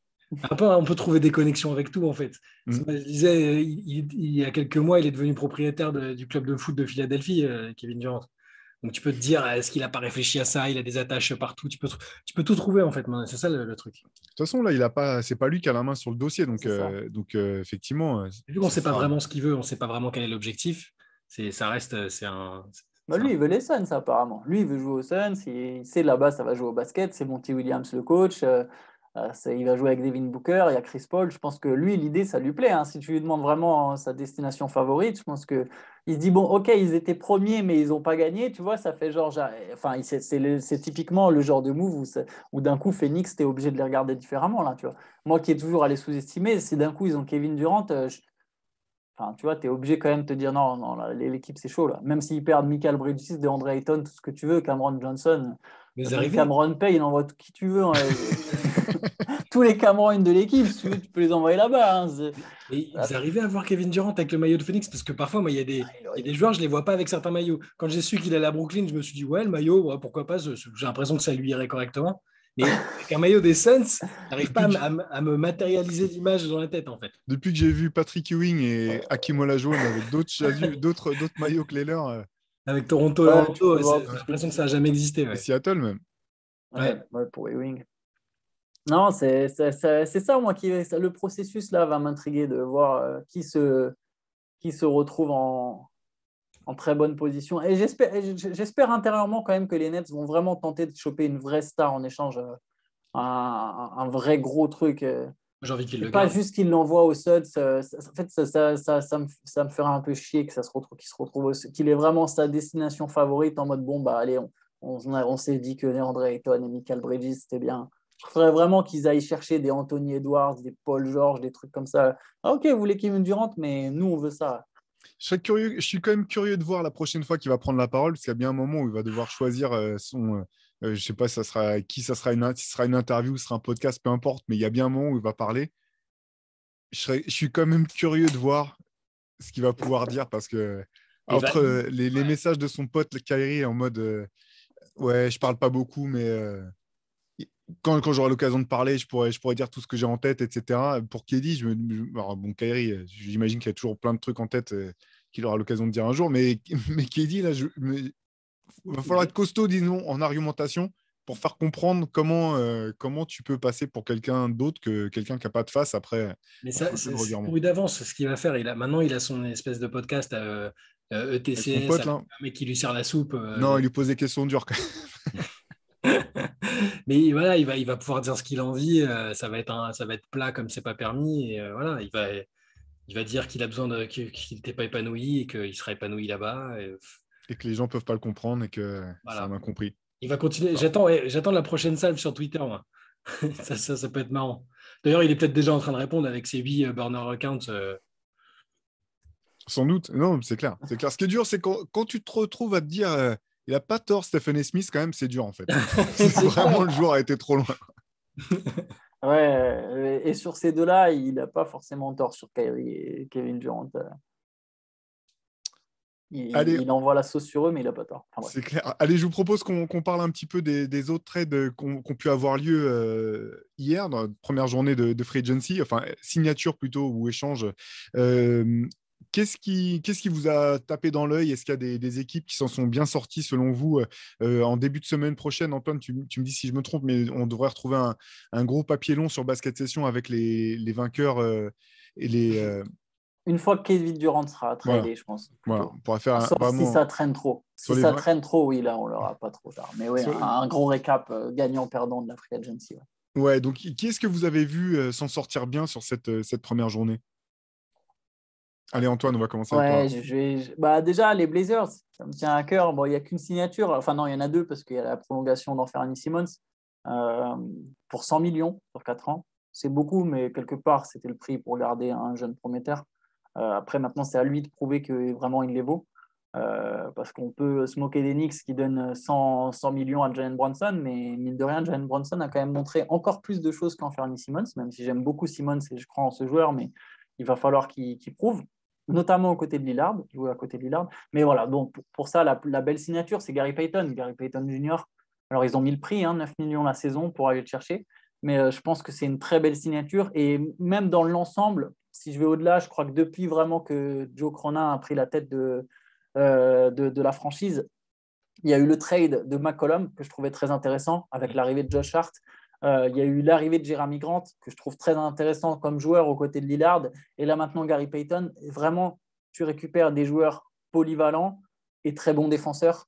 On peut trouver des connexions avec tout, en fait. Je disais, il y a quelques mois, il est devenu propriétaire du club de foot de Philadelphie, Kevin Durant. Donc tu peux te dire, est-ce qu'il n'a pas réfléchi à ça? Il a des attaches partout. Tu peux tout trouver, en fait. C'est ça le truc. De toute façon, là, c'est pas lui qui a la main sur le dossier. Donc effectivement. Vu qu'on ne sait pas vraiment ce qu'il veut, on ne sait pas vraiment quel est l'objectif. Ça reste, lui, il veut les Suns, apparemment. Lui, il veut jouer aux Suns. Il sait là-bas, ça va jouer au basket. C'est Monty Williams, le coach. Il va jouer avec Devin Booker. Il y a Chris Paul. Je pense que lui, l'idée, ça lui plaît. Hein. Si tu lui demandes vraiment sa destination favorite, je pense qu'il se dit, bon, OK, ils étaient premiers, mais ils n'ont pas gagné. Tu vois, ça fait genre. Enfin, c'est typiquement le genre de move où d'un coup, Phoenix, tu es obligé de les regarder différemment. Là, tu vois. Moi qui ai toujours allé sous-estimer, si d'un coup, ils ont Kevin Durant, enfin, tu vois, tu es obligé quand même de te dire non, non, l'équipe c'est chaud là. Même s'ils perdent Michael Bridges, DeAndre Ayton, tout ce que tu veux, Cameron Johnson, Cameron Payne, il envoie tout qui tu veux. Hein. Tous les Cameron de l'équipe, si tu peux les envoyer là-bas. Hein. Et ils arrivaient à voir Kevin Durant avec le maillot de Phoenix parce que parfois, moi, il y a des joueurs, je ne les vois pas avec certains maillots. Quand j'ai su qu'il allait à Brooklyn, je me suis dit, ouais, le maillot, ouais, pourquoi pas, j'ai l'impression que ça lui irait correctement. Mais avec un maillot des Suns, j'arrive pas à me matérialiser l'image dans la tête, en fait. Depuis que j'ai vu Patrick Ewing et Hakim Olajuwon avec d'autres maillots que les leurs. Avec Toronto, j'ai l'impression que ça n'a jamais existé. Ouais. Et Seattle, même. Ouais, pour Ewing. Non, c'est ça, moi, le processus là va m'intriguer de voir qui se retrouve en très bonne position. Et j'espère intérieurement quand même que les Nets vont vraiment tenter de choper une vraie star en échange, un vrai gros truc. J'ai envie qu'il le pas garde. juste qu'il l'envoie au Suds. En fait, ça me ferait un peu chier qu'il se retrouve qu'il ait vraiment sa destination favorite en mode bon, bah allez, on s'est dit que DeAndre Ayton et Michael Bridges, c'était bien. Je préférerais vraiment qu'ils aillent chercher des Anthony Edwards, des Paul George, des trucs comme ça. Ah, ok, vous voulez Kevin Durant, mais nous, on veut ça. Je suis quand même curieux de voir la prochaine fois qu'il va prendre la parole, parce qu'il y a bien un moment où il va devoir choisir son. Je sais pas, ça sera une interview, ce sera un podcast, peu importe, mais il y a bien un moment où il va parler. Je suis quand même curieux de voir ce qu'il va pouvoir dire, parce que entre les messages de son pote Kyrie en mode ouais, je parle pas beaucoup, mais quand j'aurai l'occasion de parler, je pourrais dire tout ce que j'ai en tête, etc. Pour Kedi, alors, bon, Kyrie, j'imagine qu'il y a toujours plein de trucs en tête qu'il aura l'occasion de dire un jour, mais Kedi, là, il va falloir être costaud, disons, en argumentation pour faire comprendre comment tu peux passer pour quelqu'un d'autre que quelqu'un qui n'a pas de face après. Mais ça, c'est pour d'avance ce qu'il va faire. Maintenant, il a son espèce de podcast Avec son ETCS, pote, avec là. un mec qui lui sert la soupe. Non, il lui pose des questions dures. Mais voilà, il va pouvoir dire ce qu'il a envie. Ça va être plat comme c'est pas permis. Et voilà, il va dire qu'il a besoin qu'il n'était pas épanoui et qu'il sera épanoui là-bas. Et, Et que les gens peuvent pas le comprendre et que c'est un voilà. incompris. Il va continuer. Non. J'attends la prochaine salve sur Twitter, moi. Ça peut être marrant. D'ailleurs, il est peut-être déjà en train de répondre avec ses 8 burner accounts. Sans doute. Non, c'est clair. C'est clair. Ce qui est dur, c'est quand tu te retrouves à te dire il a pas tort, Stephen Smith, quand même, c'est dur, en fait. Vraiment, le joueur a été trop loin. Ouais, et sur ces deux-là, il n'a pas forcément tort sur Kyrie et Kevin Durant. Allez, Il envoie la sauce sur eux, mais il n'a pas tort. Enfin, c'est clair. Allez, je vous propose qu'on parle un petit peu des autres trades qui ont pu avoir lieu hier, dans la première journée de Free Agency, enfin, signature plutôt, ou échange. Euh, qu'est-ce qui vous a tapé dans l'œil? Est-ce qu'il y a des équipes qui s'en sont bien sorties selon vous en début de semaine prochaine? Antoine, tu me dis si je me trompe, mais on devrait retrouver un gros papier long sur Basket Session avec les vainqueurs et les. une fois que Kevin Durant sera Voilà, tradé, je pense, voilà. plutôt. On pourra faire Sauf si vraiment ça traîne trop. sur Si les ça 20. traîne trop, oui, là, on l'aura pas trop tard. Mais oui, Sur- un gros récap gagnant-perdant de la Free Agency. Ouais. Ouais, donc qui est-ce que vous avez vu s'en sortir bien sur cette première journée? Allez, Antoine, on va commencer avec toi. Ouais, bah, déjà, les Blazers, ça me tient à cœur. Bon, il n'y a qu'une signature. Enfin, non, il y en a deux parce qu'il y a la prolongation d'Anthony Simmons euh, pour 100 millions sur 4 ans. C'est beaucoup, mais quelque part, c'était le prix pour garder un jeune prometteur. Après, maintenant, c'est à lui de prouver que vraiment il les vaut. Parce qu'on peut se moquer des Knicks qui donnent 100 millions à Jalen Brunson, mais mine de rien, Jalen Brunson a quand même montré encore plus de choses qu'Anthony Simmons, même si j'aime beaucoup Simmons et je crois en ce joueur, mais il va falloir qu'il prouve, notamment aux côtés de Lillard, jouer à côté de Lillard. Mais voilà, donc pour ça, la belle signature, c'est Gary Payton Jr. Alors, ils ont mis le prix, 9 millions la saison pour aller le chercher, mais je pense que c'est une très belle signature. Et même dans l'ensemble, si je vais au-delà, je crois que depuis vraiment que Joe Cronin a pris la tête de la franchise, il y a eu le trade de McCollum que je trouvais très intéressant avec l'arrivée de Josh Hart. Il y a eu l'arrivée de Jeremy Grant que je trouve très intéressant comme joueur aux côtés de Lillard. Et là maintenant, Gary Payton, vraiment, tu récupères des joueurs polyvalents et très bons défenseurs.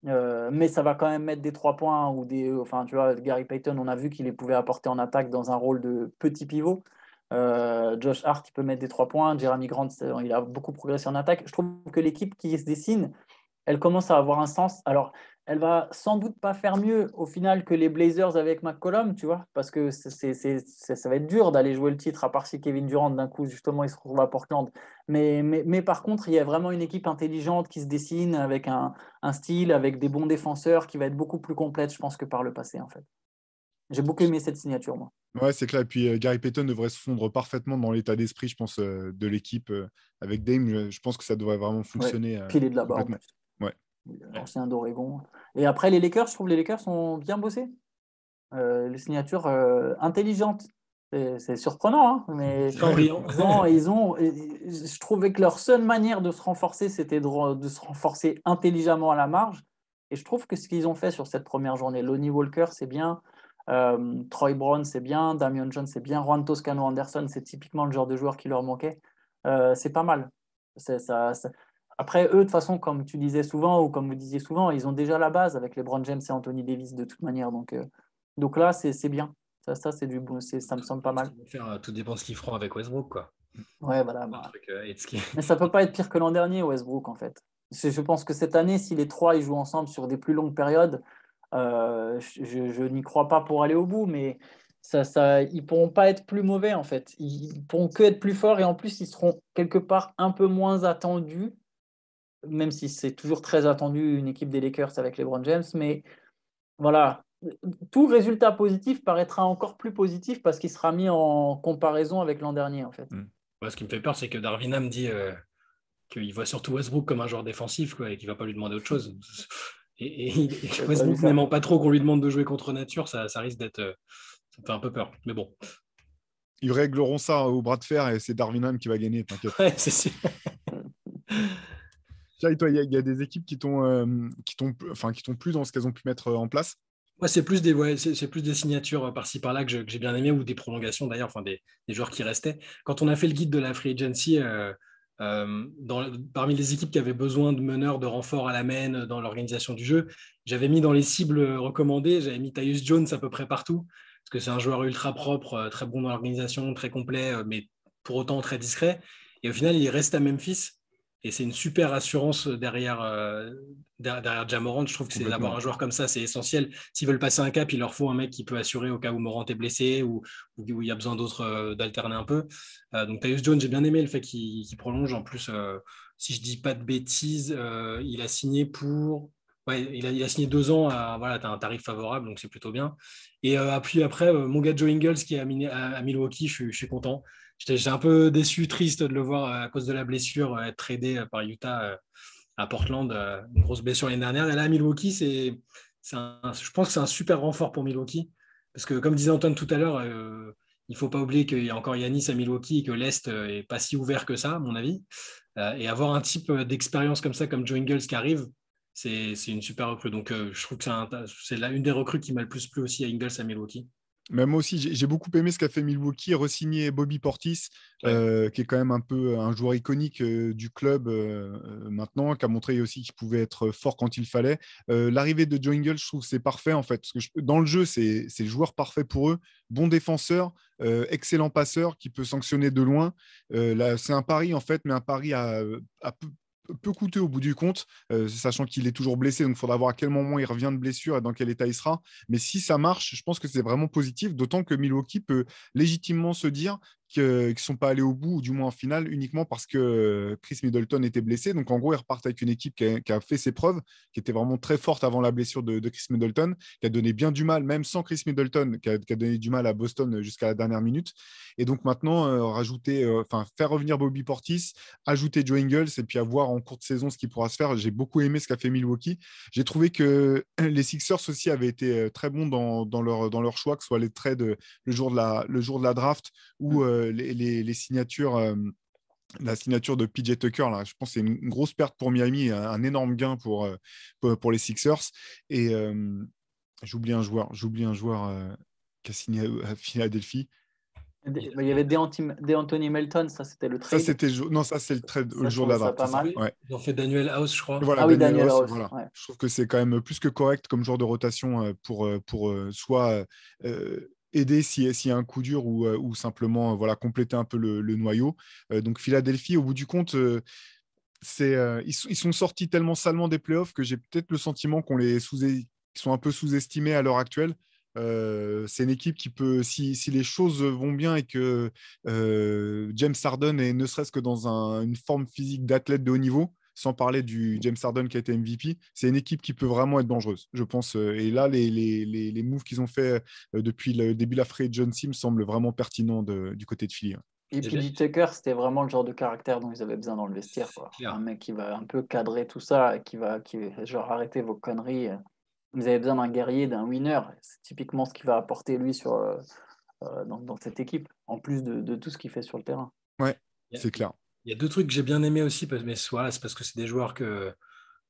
Mais ça va quand même mettre des 3 points ou enfin, tu vois, Gary Payton, on a vu qu'il les pouvait apporter en attaque dans un rôle de petit pivot. Josh Hart, il peut mettre des 3 points. Jeremy Grant, il a beaucoup progressé en attaque. Je trouve que l'équipe qui se dessine, elle commence à avoir un sens. Alors, elle va sans doute pas faire mieux au final que les Blazers avec McCollum, tu vois, parce que ça va être dur d'aller jouer le titre, à part si Kevin Durant, d'un coup, justement, il se retrouve à Portland. Mais par contre, il y a vraiment une équipe intelligente qui se dessine avec un style, avec des bons défenseurs, qui va être beaucoup plus complète, je pense, que par le passé, en fait. J'ai beaucoup aimé cette signature, moi. Ouais, c'est clair. Et puis Gary Payton devrait se fondre parfaitement dans l'état d'esprit, je pense, de l'équipe avec Dame. Je pense que ça devrait vraiment Ouais. fonctionner Puis il est de là-bas, en complètement. plus. Ouais. L'ancien d'Oregon. Et après, les Lakers, je trouve que les Lakers ont bien bossé. Les signatures intelligentes. C'est surprenant, hein, mais Sans brillant. je trouvais que leur seule manière de se renforcer, c'était de se renforcer intelligemment à la marge. Et je trouve que ce qu'ils ont fait sur cette première journée, Lonnie Walker, c'est bien, Troy Brown, c'est bien, Damian Jones, c'est bien, Juan Toscano Anderson, c'est typiquement le genre de joueur qui leur manquait. C'est pas mal. Après, eux, de toute façon, comme tu disais souvent, ou comme vous disiez souvent, ils ont déjà la base avec LeBron James et Anthony Davis de toute manière. Donc là, c'est bien. Ça c'est du bon, ça me semble pas mal. Tout dépend de ce qu'ils feront avec Westbrook, quoi. Ouais, voilà. Un truc, Mais ça peut pas être pire que l'an dernier, Westbrook, en fait. Je pense que cette année, si les trois ils jouent ensemble sur des plus longues périodes, je n'y crois pas pour aller au bout, mais ils pourront pas être plus mauvais, en fait. Ils pourront que être plus forts et en plus, ils seront quelque part un peu moins attendus, même si c'est toujours très attendu une équipe des Lakers avec LeBron James. Mais voilà, tout résultat positif paraîtra encore plus positif parce qu'il sera mis en comparaison avec l'an dernier, en fait. Ce qui me fait peur, c'est que Darvin Ham dit qu'il voit surtout Westbrook comme un joueur défensif, quoi, et qu'il ne va pas lui demander autre chose. Et Westbrook n'aimant pas trop qu'on lui demande de jouer contre nature, ça risque d'être. Ça me fait un peu peur. Mais bon. Ils régleront ça au bras de fer et c'est Darvin Ham qui va gagner, t'inquiète. Ouais, c'est sûr. Tiens, et toi, il y a des équipes qui t'ont plu dans ce qu'elles ont pu mettre en place? Ouais, c'est plus des signatures par-ci par-là que j'ai bien aimé, ou des prolongations d'ailleurs, enfin des joueurs qui restaient. Quand on a fait le guide de la Free Agency, Parmi les équipes qui avaient besoin de meneurs, de renforts à la main dans l'organisation du jeu, j'avais mis dans les cibles recommandées, j'avais mis Tyus Jones à peu près partout, parce que c'est un joueur ultra propre, très bon dans l'organisation, très complet, mais pour autant très discret. Et au final, il reste à Memphis. Et c'est une super assurance derrière Ja Morant. Je trouve que c'est d'avoir un joueur comme ça, c'est essentiel. S'ils veulent passer un cap, il leur faut un mec qui peut assurer au cas où Morant est blessé ou où il y a besoin d'autres d'alterner un peu. Donc Tyus Jones, j'ai bien aimé le fait qu'il prolonge. En plus, si je dis pas de bêtises, il a signé pour... Ouais, il a signé 2 ans. Voilà, tu as un tarif favorable, donc c'est plutôt bien. Et puis après, mon gars Joe Ingles qui est à Milwaukee, je suis content. J'étais un peu déçu, triste de le voir à cause de la blessure être tradé par Utah à Portland, une grosse blessure l'année dernière. Et là, à Milwaukee, je pense que c'est un super renfort pour Milwaukee. Parce que, comme disait Antoine tout à l'heure, il ne faut pas oublier qu'il y a encore Giannis à Milwaukee et que l'Est n'est pas si ouvert que ça, à mon avis. Et avoir un type d'expérience comme ça, comme Joe Ingles qui arrive, c'est une super recrue. Donc, je trouve que c'est une des recrues qui m'a le plus plu aussi à Ingles à Milwaukee. Mais moi aussi, j'ai beaucoup aimé ce qu'a fait Milwaukee, re-signer Bobby Portis, qui est quand même un peu un joueur iconique du club maintenant, qui a montré aussi qu'il pouvait être fort quand il fallait. L'arrivée de Joe Ingles, je trouve que c'est parfait en fait, parce que dans le jeu, c'est le joueur parfait pour eux, bon défenseur, excellent passeur, qui peut sanctionner de loin. Là, c'est un pari en fait, mais un pari à peu coûteux au bout du compte, sachant qu'il est toujours blessé, donc il faudra voir à quel moment il revient de blessure et dans quel état il sera. Mais si ça marche, je pense que c'est vraiment positif, d'autant que Milwaukee peut légitimement se dire qu'ils ne sont pas allés au bout, ou du moins en finale, uniquement parce que Chris Middleton était blessé. Donc en gros, ils repartent avec une équipe qui a fait ses preuves, qui était vraiment très forte avant la blessure de Chris Middleton, qui a donné bien du mal, même sans Chris Middleton, qui a donné du mal à Boston jusqu'à la dernière minute. Et donc maintenant, faire revenir Bobby Portis, ajouter Joe Ingles et puis avoir en cours de saison ce qui pourra se faire. J'ai beaucoup aimé ce qu'a fait Milwaukee. J'ai trouvé que les Sixers aussi avaient été très bons dans leur choix, que ce soit les trades le jour de la draft ou les signatures. La signature de PJ Tucker, là, je pense que c'est une grosse perte pour Miami, un énorme gain pour les Sixers. Et j'oublie un joueur qui a signé à Philadelphie. Il y avait D'Anthony Melton, ça c'était le trade. Ça, c'est le trade ça, le jour de la draft. Pas mal. Ouais. Ils ont fait Daniel House, je crois. Voilà, oui, Daniel House. Voilà. Ouais. Je trouve que c'est quand même plus que correct comme genre de rotation pour soit aider s'il y a un coup dur ou simplement compléter un peu le noyau. Donc Philadelphie, au bout du compte, ils sont sortis tellement salement des playoffs que j'ai peut-être le sentiment qu'ils sont un peu sous-estimés à l'heure actuelle. C'est une équipe qui peut, si les choses vont bien et que James Harden est ne serait-ce que dans une forme physique d'athlète de haut niveau, sans parler du James Harden qui a été MVP, c'est une équipe qui peut vraiment être dangereuse, je pense. Et là, les moves qu'ils ont fait depuis le début de la free agency me semblent vraiment pertinents du côté de Philly. Et puis Tucker, c'était vraiment le genre de caractère dont ils avaient besoin dans le vestiaire, quoi. Un mec qui va un peu cadrer tout ça, qui va genre arrêter vos conneries. Vous avez besoin d'un guerrier, d'un winner. C'est typiquement ce qu'il va apporter lui dans cette équipe, en plus de tout ce qu'il fait sur le terrain. Ouais, c'est clair. Il y a 2 trucs que j'ai bien aimés aussi, mais c'est parce que c'est des joueurs que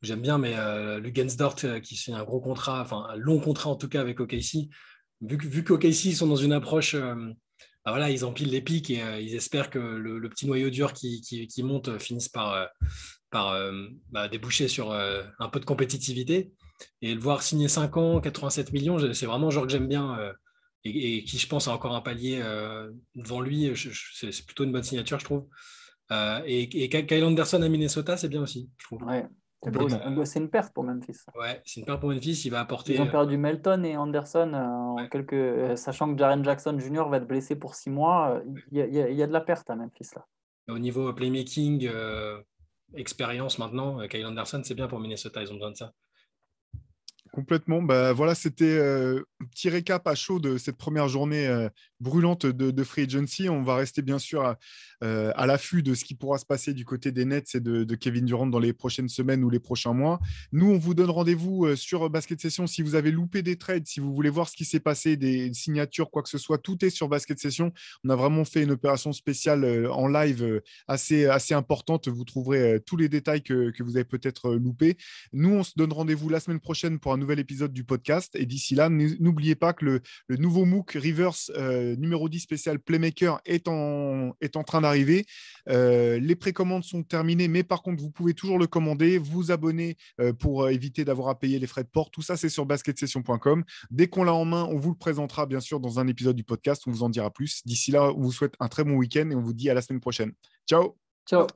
j'aime bien, mais Luguensdort qui signe un gros contrat, enfin un long contrat en tout cas avec OKC. Vu qu'OKC ils sont dans une approche, voilà, ils empilent les pics et ils espèrent que le petit noyau dur qui monte finisse par déboucher sur un peu de compétitivité. Et le voir signer 5 ans, 87 millions, c'est vraiment un joueur que j'aime bien et qui, je pense, a encore un palier devant lui. C'est plutôt une bonne signature, je trouve. Et Kyle Anderson à Minnesota, c'est bien aussi, je trouve. Ouais. C'est une perte pour Memphis. Ouais, c'est une perte pour Memphis. Il va apporter. Ils ont perdu Melton et Anderson sachant que Jaren Jackson Jr. va être blessé pour 6 mois. Il y a de la perte à Memphis là. Au niveau playmaking, expérience maintenant, Kyle Anderson, c'est bien pour Minnesota. Ils ont besoin de ça. Complètement. Voilà, c'était un petit récap à chaud de cette première journée brûlante de Free Agency. On va rester bien sûr à l'affût de ce qui pourra se passer du côté des Nets et de Kevin Durant dans les prochaines semaines ou les prochains mois. Nous, on vous donne rendez-vous sur Basket Session. Si vous avez loupé des trades, si vous voulez voir ce qui s'est passé, des signatures, quoi que ce soit, tout est sur Basket Session. On a vraiment fait une opération spéciale en live assez importante. Vous trouverez tous les détails que vous avez peut-être loupés. Nous, on se donne rendez-vous la semaine prochaine pour un nouvel épisode du podcast. Et d'ici là, n'oubliez pas que le nouveau MOOC Reverse numéro 10 spécial Playmaker est en train d'arriver. Les précommandes sont terminées, mais par contre, vous pouvez toujours le commander, vous abonner pour éviter d'avoir à payer les frais de port. Tout ça, c'est sur basketsession.com. Dès qu'on l'a en main, on vous le présentera bien sûr dans un épisode du podcast. On vous en dira plus. D'ici là, on vous souhaite un très bon week-end et on vous dit à la semaine prochaine. Ciao. Ciao.